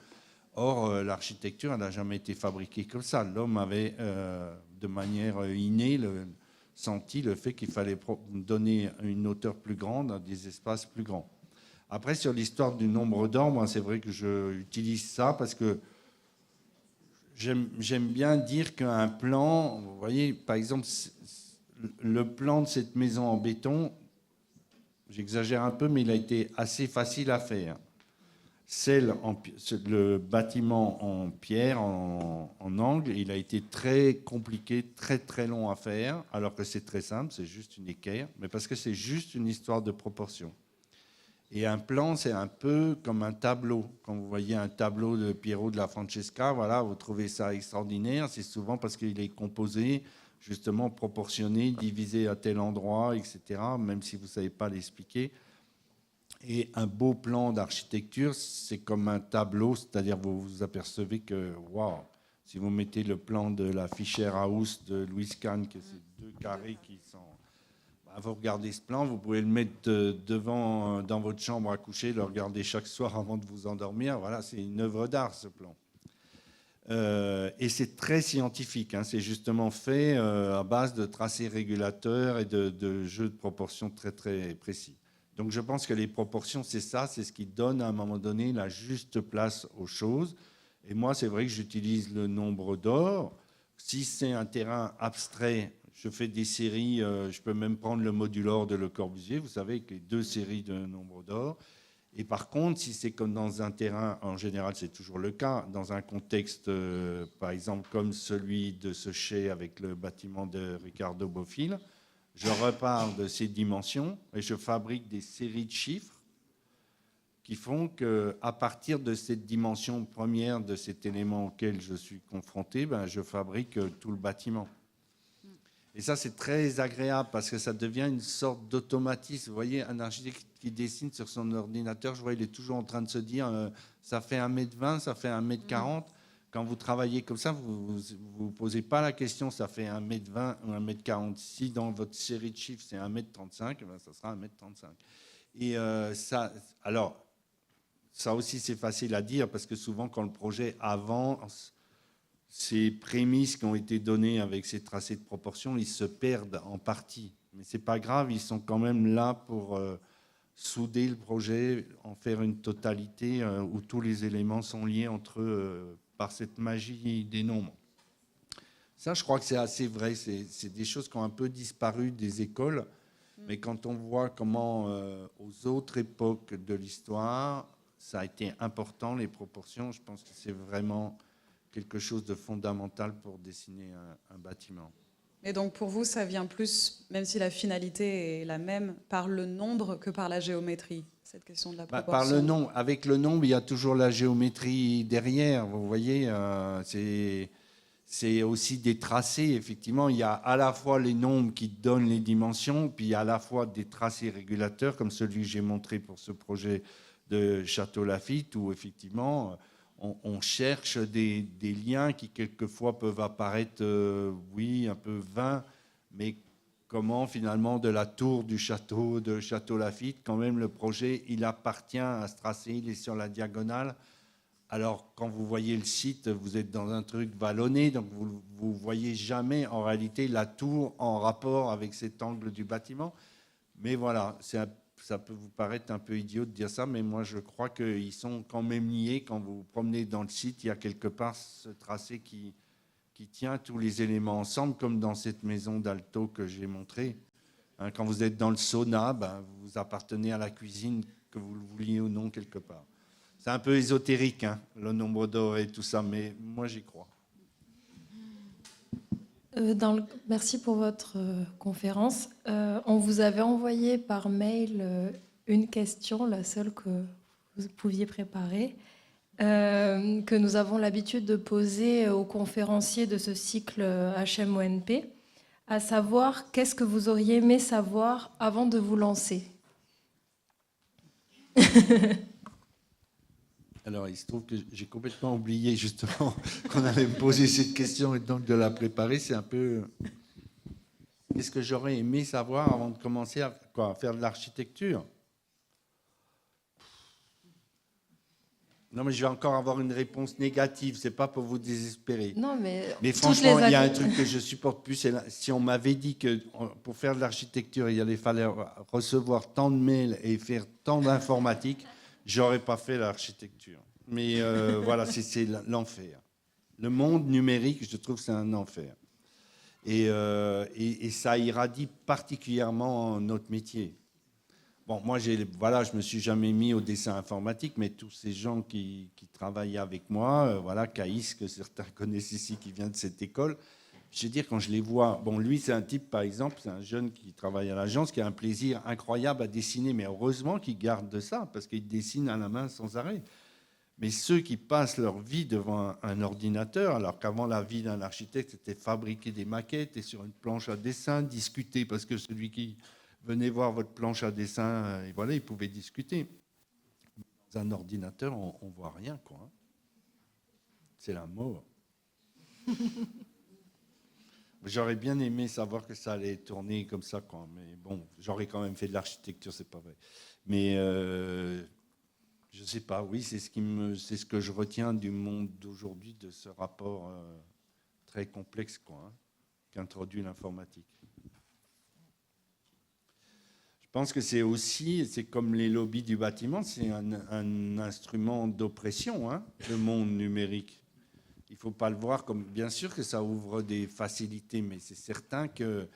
Or, l'architecture, elle n'a jamais été fabriquée comme ça. L'homme avait, de manière innée, senti le fait qu'il fallait donner une hauteur plus grande à des espaces plus grands. Après, sur l'histoire du nombre d'or, moi, c'est vrai que j'utilise ça parce que j'aime bien dire qu'un plan, vous voyez, par exemple, le plan de cette maison en béton, j'exagère un peu, mais il a été assez facile à faire. Le bâtiment en pierre, en angle, il a été très compliqué, très très long à faire, alors que c'est très simple, c'est juste une équerre, mais parce que c'est juste une histoire de proportion. Et un plan, c'est un peu comme un tableau. Quand vous voyez un tableau de Piero de la Francesca, voilà, vous trouvez ça extraordinaire, c'est souvent parce qu'il est composé, justement proportionné, divisé à tel endroit, etc., même si vous ne savez pas l'expliquer. Et un beau plan d'architecture, c'est comme un tableau, c'est-à-dire vous vous apercevez que, waouh, si vous mettez le plan de la Fischer House de Louis Kahn, que c'est 2 carrés qui sont... Vous regardez ce plan, vous pouvez le mettre devant, dans votre chambre à coucher, le regarder chaque soir avant de vous endormir. Voilà, c'est une œuvre d'art, ce plan. Et c'est très scientifique, hein. C'est justement fait à base de tracés régulateurs et de jeux de proportions très, très précis. Donc je pense que les proportions, c'est ça, c'est ce qui donne à un moment donné la juste place aux choses. Et moi, c'est vrai que j'utilise le nombre d'or. Si c'est un terrain abstrait, je fais des séries, je peux même prendre le modulor de Le Corbusier, vous savez, avec les 2 séries de nombre d'or. Et par contre, si c'est comme dans un terrain, en général c'est toujours le cas, dans un contexte, par exemple, comme celui de ce chai avec le bâtiment de Ricardo Bofill, je repars de ces dimensions et je fabrique des séries de chiffres qui font qu'à partir de cette dimension première, de cet élément auquel je suis confronté, je fabrique tout le bâtiment. Et ça, c'est très agréable parce que ça devient une sorte d'automatisme. Vous voyez, un architecte qui dessine sur son ordinateur, je vois, il est toujours en train de se dire ça fait 1,20 m, ça fait 1,40 m. Quand vous travaillez comme ça, vous ne vous posez pas la question ça fait 1,20 m ou 1,40 m. Si dans votre série de chiffres, c'est 1,35 m, ça sera 1,35 m. Et alors, ça aussi, c'est facile à dire parce que souvent, quand le projet avance, ces prémices qui ont été données avec ces tracés de proportion, ils se perdent en partie. Mais ce n'est pas grave, ils sont quand même là pour souder le projet, en faire une totalité où tous les éléments sont liés entre eux par cette magie des nombres. Ça, je crois que c'est assez vrai. C'est des choses qui ont un peu disparu des écoles. Mais quand on voit comment, aux autres époques de l'histoire, ça a été important, les proportions, je pense que c'est vraiment quelque chose de fondamental pour dessiner un bâtiment. Et donc pour vous, ça vient plus, même si la finalité est la même, par le nombre que par la géométrie, cette question de la proportion? Par le nombre. Avec le nombre, il y a toujours la géométrie derrière. Vous voyez, c'est aussi des tracés. Effectivement, il y a à la fois les nombres qui donnent les dimensions, puis il y a à la fois des tracés régulateurs, comme celui que j'ai montré pour ce projet de Château Lafite, où effectivement on cherche des liens qui quelquefois peuvent apparaître, oui, un peu vains, mais comment finalement de la tour du château de Château Lafite, quand même le projet, il appartient à ce tracé, il est sur la diagonale. Alors quand vous voyez le site, vous êtes dans un truc vallonné, donc vous voyez jamais en réalité la tour en rapport avec cet angle du bâtiment. Mais voilà, ça peut vous paraître un peu idiot de dire ça, mais moi je crois qu'ils sont quand même liés. Quand vous vous promenez dans le site, il y a quelque part ce tracé qui tient tous les éléments ensemble, comme dans cette maison d'Alto que j'ai montrée. Quand vous êtes dans le sauna, vous appartenez à la cuisine, que vous le vouliez ou non quelque part. C'est un peu ésotérique, hein, le nombre d'or et tout ça, mais moi j'y crois. Merci pour votre conférence. On vous avait envoyé par mail une question, la seule que vous pouviez préparer, que nous avons l'habitude de poser aux conférenciers de ce cycle HMONP, à savoir qu'est-ce que vous auriez aimé savoir avant de vous lancer. Alors, il se trouve que j'ai complètement oublié justement qu'on allait me poser cette question et donc de la préparer. C'est un peu... Qu'est-ce que j'aurais aimé savoir avant de commencer à faire de l'architecture? Non, mais je vais encore avoir une réponse négative. C'est pas pour vous désespérer. Non, mais Mais toutes franchement, les il y a un acc- truc que je supporte plus. Si on m'avait dit que pour faire de l'architecture, il fallait recevoir tant de mails et faire tant d'informatique, j'aurais pas fait l'architecture. Mais voilà, c'est l'enfer. Le monde numérique, je trouve que c'est un enfer. Et ça irradie particulièrement notre métier. Bon, moi, je me suis jamais mis au dessin informatique, mais tous ces gens qui travaillaient avec moi, voilà, Caïs, que certains connaissent ici, qui vient de cette école, je veux dire, quand je les vois, bon, lui, c'est un type, par exemple, c'est un jeune qui travaille à l'agence, qui a un plaisir incroyable à dessiner, mais heureusement qu'il garde de ça, parce qu'il dessine à la main sans arrêt. Mais ceux qui passent leur vie devant un ordinateur, alors qu'avant la vie d'un architecte, c'était fabriquer des maquettes et sur une planche à dessin, discuter, parce que celui qui venait voir votre planche à dessin, et voilà, il pouvait discuter. Dans un ordinateur, on ne voit rien, quoi. C'est la mort. J'aurais bien aimé savoir que ça allait tourner comme ça, quoi. Mais bon, j'aurais quand même fait de l'architecture, c'est pas vrai. Mais je sais pas, oui, c'est ce que je retiens du monde d'aujourd'hui, de ce rapport très complexe, quoi, hein, qu'introduit l'informatique. Je pense que c'est comme les lobbies du bâtiment, c'est un instrument d'oppression, hein, le monde numérique. Il ne faut pas le voir comme, bien sûr que ça ouvre des facilités, mais c'est certain que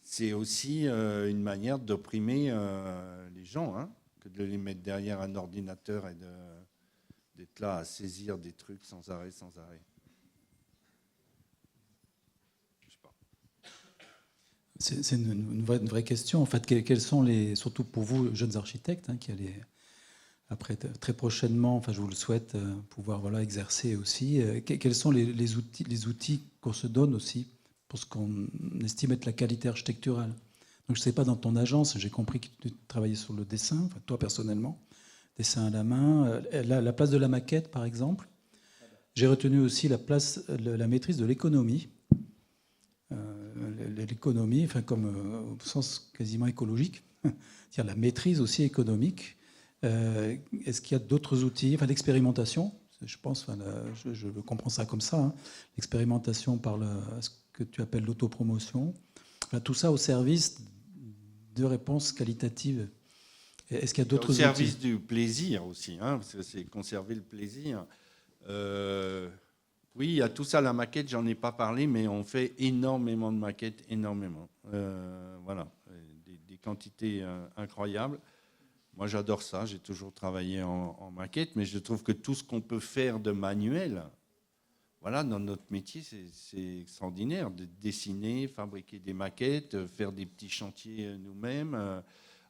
c'est aussi une manière d'opprimer les gens, hein, que de les mettre derrière un ordinateur et d'être là à saisir des trucs sans arrêt, sans arrêt. Je sais pas. C'est une vraie question. En fait, quels sont surtout pour vous, jeunes architectes, hein, qui allez après très prochainement, enfin je vous le souhaite, pouvoir voilà, exercer aussi. Quels sont les outils qu'on se donne aussi pour ce qu'on estime être la qualité architecturale? Donc je ne sais pas, dans ton agence, j'ai compris que tu travaillais sur le dessin, enfin, toi personnellement, dessin à la main, la place de la maquette par exemple. J'ai retenu aussi la maîtrise de l'économie. L'économie, enfin, comme au sens quasiment écologique, c'est-à-dire la maîtrise aussi économique. Est-ce qu'il y a d'autres outils, enfin l'expérimentation, je pense, enfin, je comprends ça comme ça, hein, l'expérimentation par ce que tu appelles l'autopromotion, enfin, tout ça au service de réponses qualitatives. Est-ce qu'il y a d'autres outils? Au service du plaisir aussi, hein, parce que c'est conserver le plaisir. Oui, il y a tout ça, la maquette, j'en ai pas parlé, mais on fait énormément de maquettes, énormément. Voilà, des quantités incroyables. Moi, j'adore ça, j'ai toujours travaillé en maquette, mais je trouve que tout ce qu'on peut faire de manuel, voilà, dans notre métier, c'est extraordinaire, de dessiner, fabriquer des maquettes, faire des petits chantiers nous-mêmes,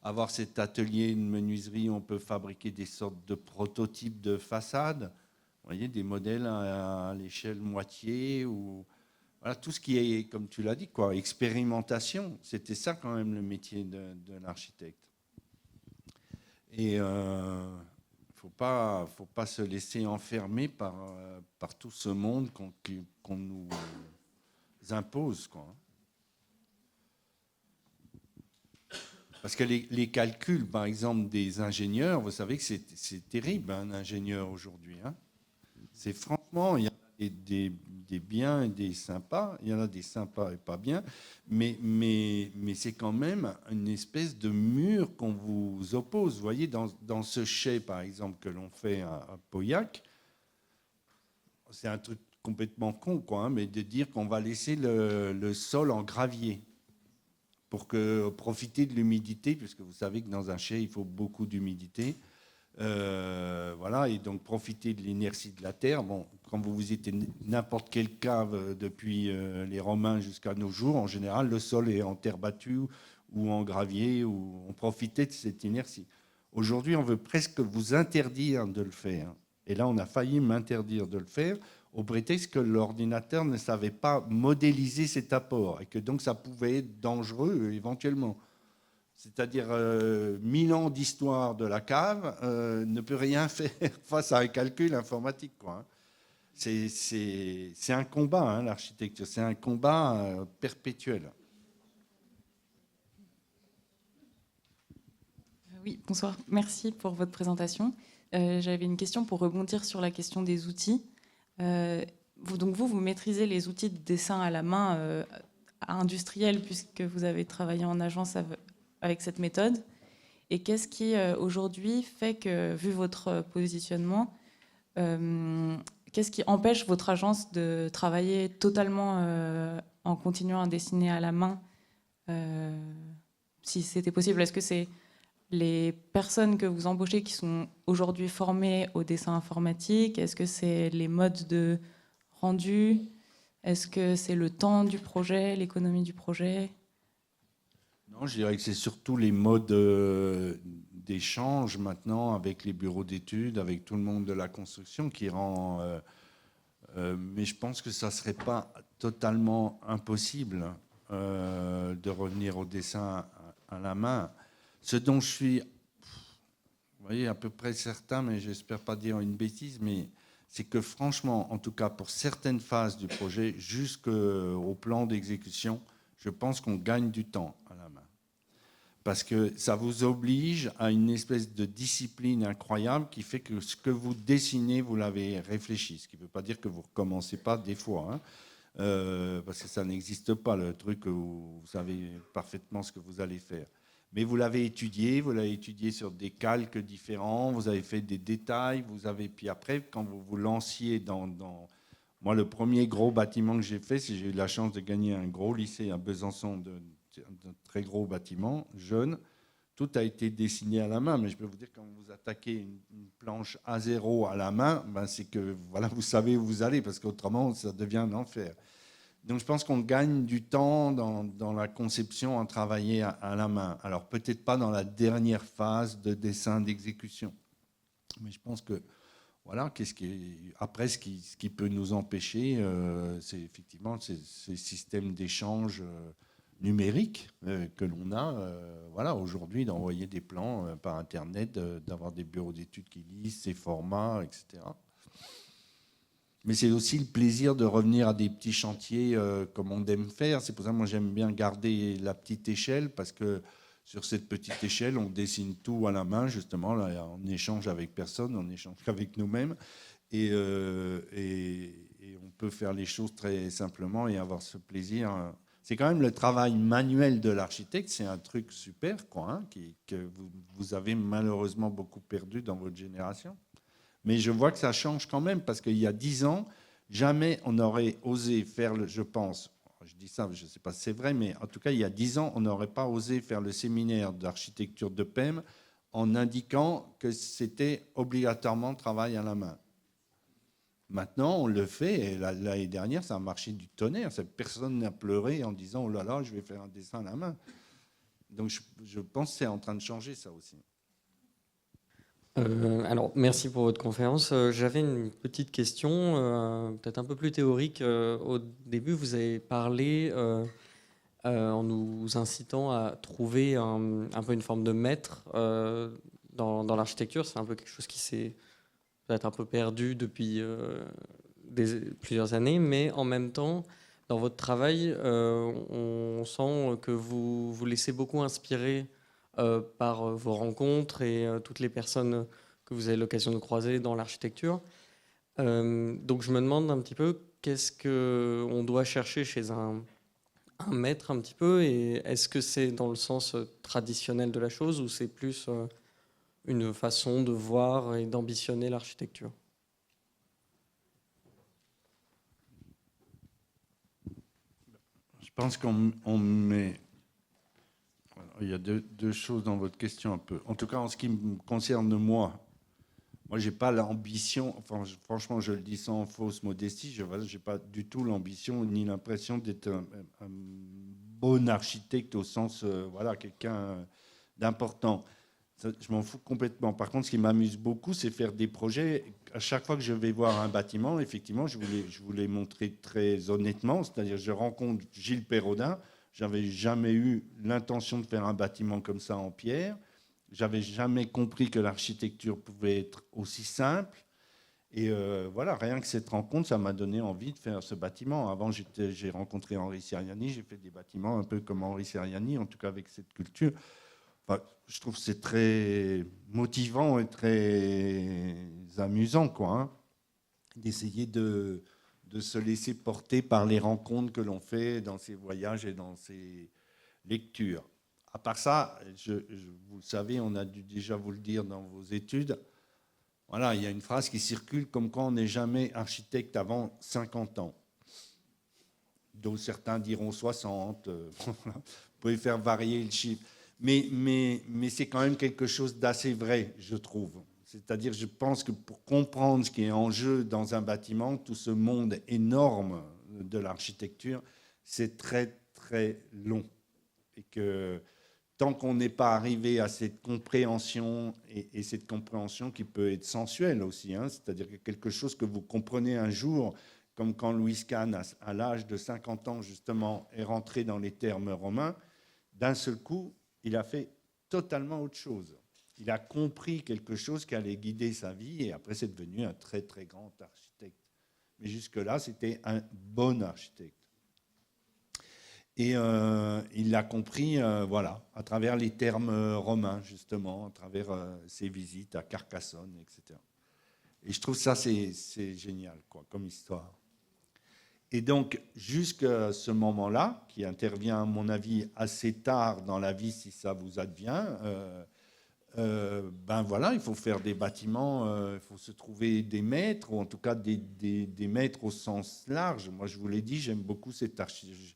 avoir cet atelier de menuiserie où on peut fabriquer des sortes de prototypes de façades. Vous voyez, des modèles à l'échelle moitié, ou voilà, tout ce qui est, comme tu l'as dit, quoi, expérimentation. C'était ça quand même le métier de l'architecte. Et faut pas se laisser enfermer par tout ce monde qu'on nous impose, quoi. Parce que les calculs, par exemple, des ingénieurs, vous savez que c'est terrible, un ingénieur aujourd'hui, hein. C'est franchement, il y a des biens et des sympas, il y en a des sympas et pas bien, mais c'est quand même une espèce de mur qu'on vous oppose. Vous voyez, dans ce chai, par exemple, que l'on fait à Pauillac, c'est un truc complètement con, quoi, hein, mais de dire qu'on va laisser le sol en gravier pour profiter de l'humidité, puisque vous savez que dans un chai, il faut beaucoup d'humidité. Voilà, et donc profiter de l'inertie de la terre. Bon, quand vous visitez n'importe quelle cave depuis les Romains jusqu'à nos jours, en général, le sol est en terre battue ou en gravier, où on profitait de cette inertie. Aujourd'hui, on veut presque vous interdire de le faire. Et là, on a failli m'interdire de le faire au prétexte que l'ordinateur ne savait pas modéliser cet apport et que donc ça pouvait être dangereux éventuellement. C'est-à-dire 1000 ans d'histoire de la cave ne peut rien faire face à un calcul informatique, quoi, hein. C'est un combat, hein, l'architecture, c'est un combat perpétuel. Oui, bonsoir, merci pour votre présentation. J'avais une question pour rebondir sur la question des outils. Vous maîtrisez les outils de dessin à la main industriels, puisque vous avez travaillé en agence avec cette méthode. Et qu'est-ce qui, aujourd'hui, fait que, vu votre positionnement, qu'est-ce qui empêche votre agence de travailler totalement en continuant à dessiner à la main, si c'était possible? Est-ce que c'est les personnes que vous embauchez qui sont aujourd'hui formées au dessin informatique? Est-ce que c'est les modes de rendu? Est-ce que c'est le temps du projet, l'économie du projet? Non, je dirais que c'est surtout les modes d'échange maintenant avec les bureaux d'études, avec tout le monde de la construction qui rend... mais je pense que ça ne serait pas totalement impossible de revenir au dessin à la main. Ce dont je suis, vous voyez, à peu près certain, mais j'espère pas dire une bêtise, mais c'est que franchement, en tout cas pour certaines phases du projet, jusqu'au plan d'exécution, je pense qu'on gagne du temps à la main. Parce que ça vous oblige à une espèce de discipline incroyable qui fait que ce que vous dessinez, vous l'avez réfléchi. Ce qui ne veut pas dire que vous ne recommencez pas des fois, hein. Parce que ça n'existe pas, le truc où vous savez parfaitement ce que vous allez faire. Mais vous l'avez étudié sur des calques différents, vous avez fait des détails, puis après, quand vous vous lanciez dans... Moi, le premier gros bâtiment que j'ai fait, c'est que j'ai eu la chance de gagner un gros lycée à Besançon, d'un très gros bâtiment, jeune. Tout a été dessiné à la main, mais je peux vous dire, quand vous attaquez une planche A0 à la main, ben c'est que voilà, vous savez où vous allez, parce qu'autrement, ça devient un enfer. Donc je pense qu'on gagne du temps dans la conception à travailler à la main. Alors peut-être pas dans la dernière phase de dessin d'exécution. Mais je pense que, voilà, après, ce qui peut nous empêcher, c'est effectivement ces systèmes d'échange numériques que l'on a voilà, aujourd'hui, d'envoyer des plans par Internet, d'avoir des bureaux d'études qui lisent ces formats, etc. Mais c'est aussi le plaisir de revenir à des petits chantiers comme on aime faire. C'est pour ça que moi j'aime bien garder la petite échelle, parce que sur cette petite échelle, on dessine tout à la main, justement. Là, on échange avec personne, on échange qu'avec nous-mêmes. Et on peut faire les choses très simplement et avoir ce plaisir. C'est quand même le travail manuel de l'architecte, c'est un truc super, quoi, hein, que vous avez malheureusement beaucoup perdu dans votre génération. Mais je vois que ça change quand même, parce qu'il y a 10 ans, jamais on n'aurait osé faire, je pense, je dis ça, je ne sais pas si c'est vrai, mais en tout cas, il y a 10 ans, on n'aurait pas osé faire le séminaire d'architecture de PEM en indiquant que c'était obligatoirement travail à la main. Maintenant, on le fait, et l'année dernière, ça a marché du tonnerre. Personne n'a pleuré en disant « Oh là là, je vais faire un dessin à la main ». Donc je pense que c'est en train de changer, ça aussi. Alors, merci pour votre conférence. J'avais une petite question, peut-être un peu plus théorique. Au début, vous avez parlé en nous incitant à trouver un peu une forme de maître dans l'architecture. C'est un peu quelque chose qui s'est peut-être un peu perdu depuis plusieurs années, mais en même temps, dans votre travail, on sent que vous vous laissez beaucoup inspirer par vos rencontres et toutes les personnes que vous avez l'occasion de croiser dans l'architecture. Donc je me demande un petit peu qu'est-ce qu'on doit chercher chez un maître un petit peu, et est-ce que c'est dans le sens traditionnel de la chose ou c'est plus une façon de voir et d'ambitionner l'architecture? Je pense qu'on met... Il y a deux choses dans votre question un peu. En tout cas, en ce qui me concerne moi, je n'ai pas l'ambition, enfin, franchement, je le dis sans fausse modestie, je n'ai pas du tout l'ambition ni l'impression d'être un bon architecte au sens, voilà, quelqu'un d'important. Je m'en fous complètement. Par contre, ce qui m'amuse beaucoup, c'est faire des projets. À chaque fois que je vais voir un bâtiment, effectivement, je vous l'ai montré très honnêtement, c'est-à-dire je rencontre Gilles Perrodin. J'avais jamais eu l'intention de faire un bâtiment comme ça en pierre. J'avais jamais compris que l'architecture pouvait être aussi simple. Et voilà, rien que cette rencontre, ça m'a donné envie de faire ce bâtiment. Avant, j'ai rencontré Henri Seriani, j'ai fait des bâtiments un peu comme Henri Seriani, en tout cas avec cette culture. enfin, je trouve que c'est très motivant et très amusant, quoi, hein, d'essayer de se laisser porter par les rencontres que l'on fait dans ces voyages et dans ces lectures. À part ça, vous le savez, on a dû déjà vous le dire dans vos études, voilà, il y a une phrase qui circule comme quoi on n'est jamais architecte avant 50 ans. Dont certains diront 60, vous pouvez faire varier le chiffre. Mais c'est quand même quelque chose d'assez vrai, je trouve. C'est-à-dire, je pense que pour comprendre ce qui est en jeu dans un bâtiment, tout ce monde énorme de l'architecture, c'est très, très long. Et que tant qu'on n'est pas arrivé à cette compréhension, et cette compréhension qui peut être sensuelle aussi, hein, c'est-à-dire que quelque chose que vous comprenez un jour, comme quand Louis Kahn, à l'âge de 50 ans, justement, est rentré dans les termes romains, d'un seul coup, il a fait totalement autre chose. Il a compris quelque chose qui allait guider sa vie, et après, c'est devenu un très, très grand architecte. Mais jusque-là, c'était un bon architecte. Et il l'a compris, voilà, à travers les termes romains, justement, à travers ses visites à Carcassonne, etc. Et je trouve ça, c'est génial, quoi, comme histoire. Et donc, jusqu'à ce moment-là, qui intervient, à mon avis, assez tard dans la vie, si ça vous advient, ben voilà, il faut faire des bâtiments, il faut se trouver des maîtres, ou en tout cas des maîtres au sens large. Moi, je vous l'ai dit, j'aime beaucoup cette architecture.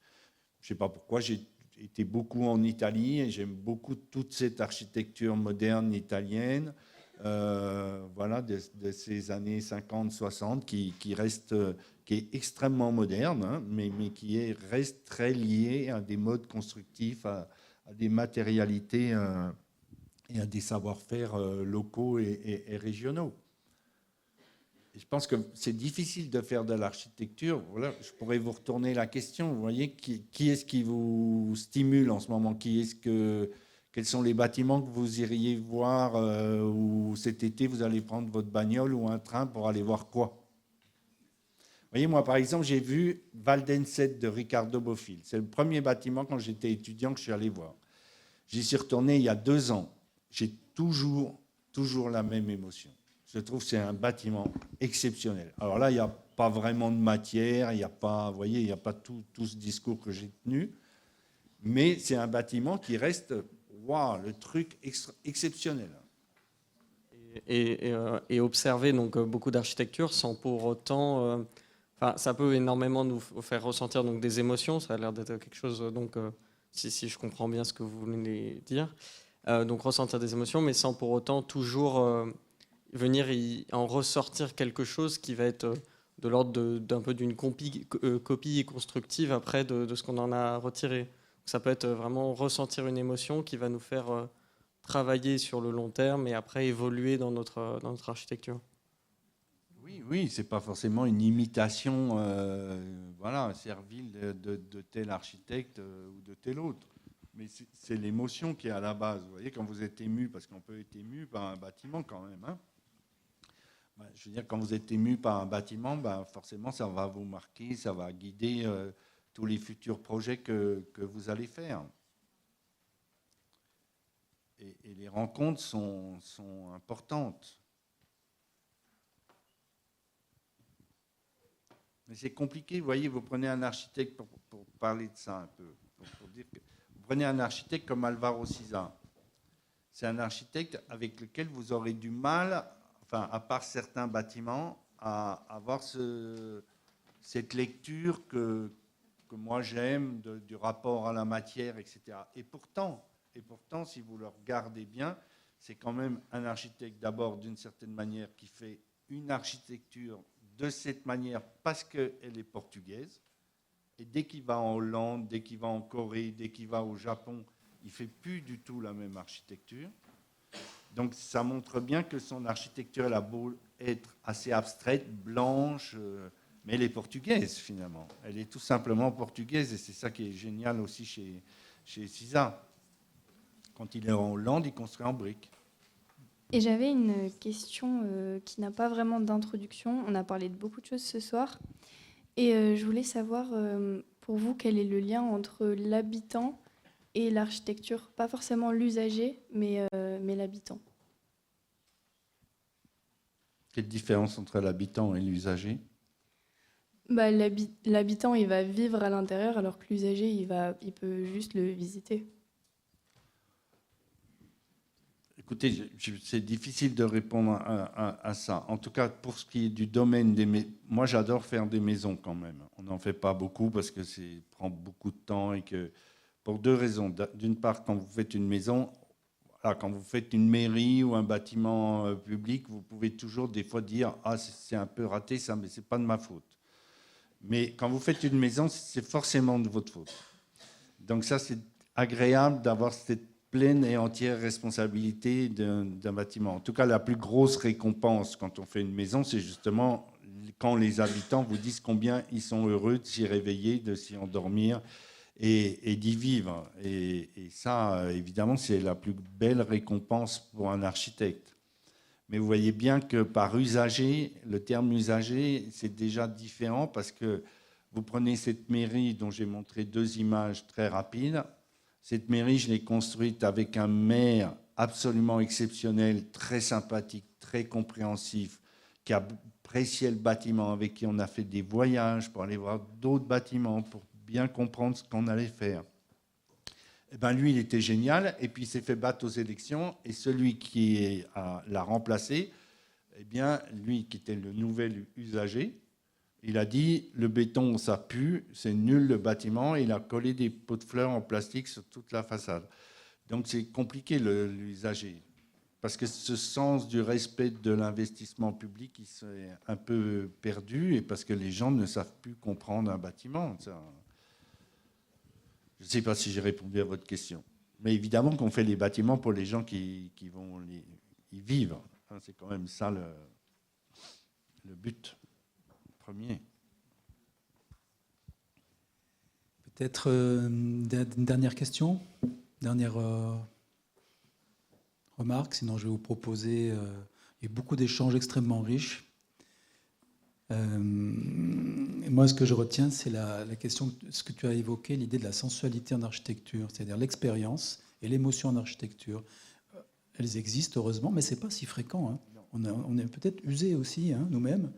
Je ne sais pas pourquoi, j'ai été beaucoup en Italie et j'aime beaucoup toute cette architecture moderne italienne, voilà, de ces années 50-60 qui reste, qui est extrêmement moderne, hein, mais qui reste très liée à des modes constructifs, à des matérialités et à des savoir-faire locaux et régionaux. Et je pense que c'est difficile de faire de l'architecture. Voilà, je pourrais vous retourner la question. Vous voyez, qui est-ce qui vous stimule en ce moment? Quels sont les bâtiments que vous iriez voir ou cet été, vous allez prendre votre bagnole ou un train pour aller voir quoi? Vous voyez, moi, par exemple, j'ai vu Waldenset de Ricardo Bofill. C'est le premier bâtiment, quand j'étais étudiant, que je suis allé voir. J'y suis retourné il y a 2 ans. J'ai toujours la même émotion. Je trouve que c'est un bâtiment exceptionnel. Alors là, il n'y a pas vraiment de matière, il n'y a pas, vous voyez, il n'y a pas tout ce discours que j'ai tenu, mais c'est un bâtiment qui reste, waouh, le truc exceptionnel. Et observer donc beaucoup d'architecture sans pour autant, enfin, ça peut énormément nous faire ressentir donc des émotions. Ça a l'air d'être quelque chose donc, si je comprends bien ce que vous venez dire, donc ressentir des émotions, mais sans pour autant toujours venir en ressortir quelque chose qui va être de l'ordre d'un peu d'une copie constructive après de ce qu'on en a retiré. Ça peut être vraiment ressentir une émotion qui va nous faire travailler sur le long terme et après évoluer dans notre architecture. Oui, c'est pas forcément une imitation, voilà, servile de tel architecte ou de tel autre. Mais c'est l'émotion qui est à la base. Vous voyez, quand vous êtes ému, parce qu'on peut être ému par un bâtiment quand même, hein. Je veux dire, quand vous êtes ému par un bâtiment, forcément, ça va vous marquer, ça va guider tous les futurs projets que vous allez faire. Et les rencontres sont importantes. Mais c'est compliqué, vous voyez, vous prenez un architecte, pour parler de ça un peu, pour dire que vous prenez un architecte comme Alvaro Siza. C'est un architecte avec lequel vous aurez du mal, enfin, à part certains bâtiments, à avoir cette lecture que moi j'aime du rapport à la matière, etc. Et pourtant, si vous le regardez bien, c'est quand même un architecte d'abord d'une certaine manière qui fait une architecture de cette manière parce qu'elle est portugaise. Et dès qu'il va en Hollande, dès qu'il va en Corée, dès qu'il va au Japon, il ne fait plus du tout la même architecture. Donc ça montre bien que son architecture, elle a beau être assez abstraite, blanche, mais elle est portugaise finalement. Elle est tout simplement portugaise et c'est ça qui est génial aussi chez Siza. Quand il est en Hollande, il construit en briques. Et j'avais une question qui n'a pas vraiment d'introduction. On a parlé de beaucoup de choses ce soir. Et je voulais savoir, pour vous, quel est le lien entre l'habitant et l'architecture, pas forcément l'usager, mais l'habitant. Quelle différence entre l'habitant et l'usager? Bah, l'habitant, il va vivre à l'intérieur, alors que l'usager, il peut juste le visiter. Écoutez, c'est difficile de répondre à ça. En tout cas, pour ce qui est du domaine des maisons, moi j'adore faire des maisons quand même. On n'en fait pas beaucoup parce que ça prend beaucoup de temps et que pour deux raisons. D'une part, quand vous faites une maison, voilà, quand vous faites une mairie ou un bâtiment public, vous pouvez toujours des fois dire « Ah, c'est un peu raté ça, mais ce n'est pas de ma faute ». Mais quand vous faites une maison, c'est forcément de votre faute. Donc ça, c'est agréable d'avoir cette pleine et entière responsabilité d'un bâtiment. En tout cas, la plus grosse récompense quand on fait une maison, c'est justement quand les habitants vous disent combien ils sont heureux de s'y réveiller, de s'y endormir et d'y vivre. Et ça, évidemment, c'est la plus belle récompense pour un architecte. Mais vous voyez bien que par usager, le terme usager, c'est déjà différent parce que vous prenez cette mairie dont j'ai montré deux images très rapides. Cette mairie, je l'ai construite avec un maire absolument exceptionnel, très sympathique, très compréhensif, qui a apprécié le bâtiment, avec qui on a fait des voyages pour aller voir d'autres bâtiments, pour bien comprendre ce qu'on allait faire. Eh ben, lui, il était génial, et puis il s'est fait battre aux élections, et celui qui l'a remplacé, eh bien, lui qui était le nouvel usager, il a dit, le béton, ça pue, c'est nul le bâtiment, et il a collé des pots de fleurs en plastique sur toute la façade. Donc c'est compliqué l'usager, parce que ce sens du respect de l'investissement public, il s'est un peu perdu, et parce que les gens ne savent plus comprendre un bâtiment. Ça. Je ne sais pas si j'ai répondu à votre question. Mais évidemment qu'on fait les bâtiments pour les gens qui vont y vivre. C'est quand même ça le but premier. Peut-être une dernière question, dernière remarque, sinon je vais vous proposer, il y a eu beaucoup d'échanges extrêmement riches. Et moi, ce que je retiens, c'est la question, ce que tu as évoqué, l'idée de la sensualité en architecture, c'est-à-dire l'expérience et l'émotion en architecture. Elles existent, heureusement, mais ce n'est pas si fréquent. Hein. On est peut-être usés aussi, hein, nous-mêmes.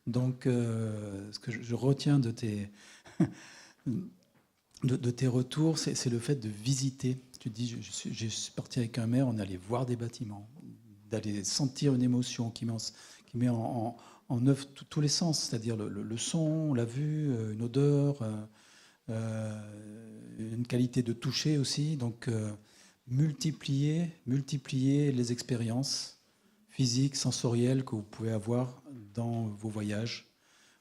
Donc, ce que je retiens de tes, de tes retours, c'est le fait de visiter. Tu te dis, je suis parti avec un maire, on allait voir des bâtiments, d'aller sentir une émotion qui met en œuvre tous les sens, c'est-à-dire le son, la vue, une odeur, une qualité de toucher aussi. Donc, multiplier les expériences physiques, sensorielles que vous pouvez avoir dans vos voyages.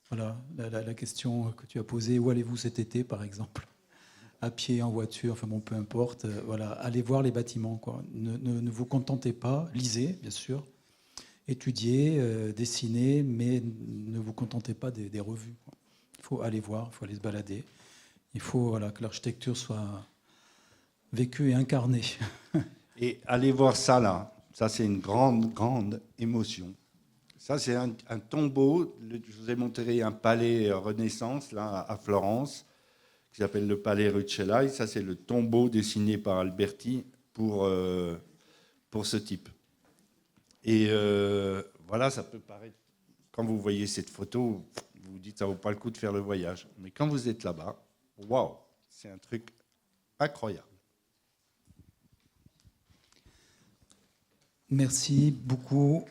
Voilà, la question que tu as posée, où allez-vous cet été, par exemple? À pied, en voiture, enfin bon, peu importe. Voilà, allez voir les bâtiments, quoi. Ne vous contentez pas, lisez, bien sûr, étudiez, dessinez, mais ne vous contentez pas des revues, quoi. Il faut aller voir, il faut aller se balader. Il faut que l'architecture soit vécue et incarnée. Et aller voir ça, là, ça c'est une grande, grande émotion. Ça c'est un tombeau, je vous ai montré un palais Renaissance, là, à Florence, qui s'appelle le palais Rucellai. Ça c'est le tombeau dessiné par Alberti pour ce type. Et voilà, ça peut paraître, quand vous voyez cette photo, vous vous dites ça vaut pas le coup de faire le voyage. Mais quand vous êtes là-bas, waouh, c'est un truc incroyable. Merci beaucoup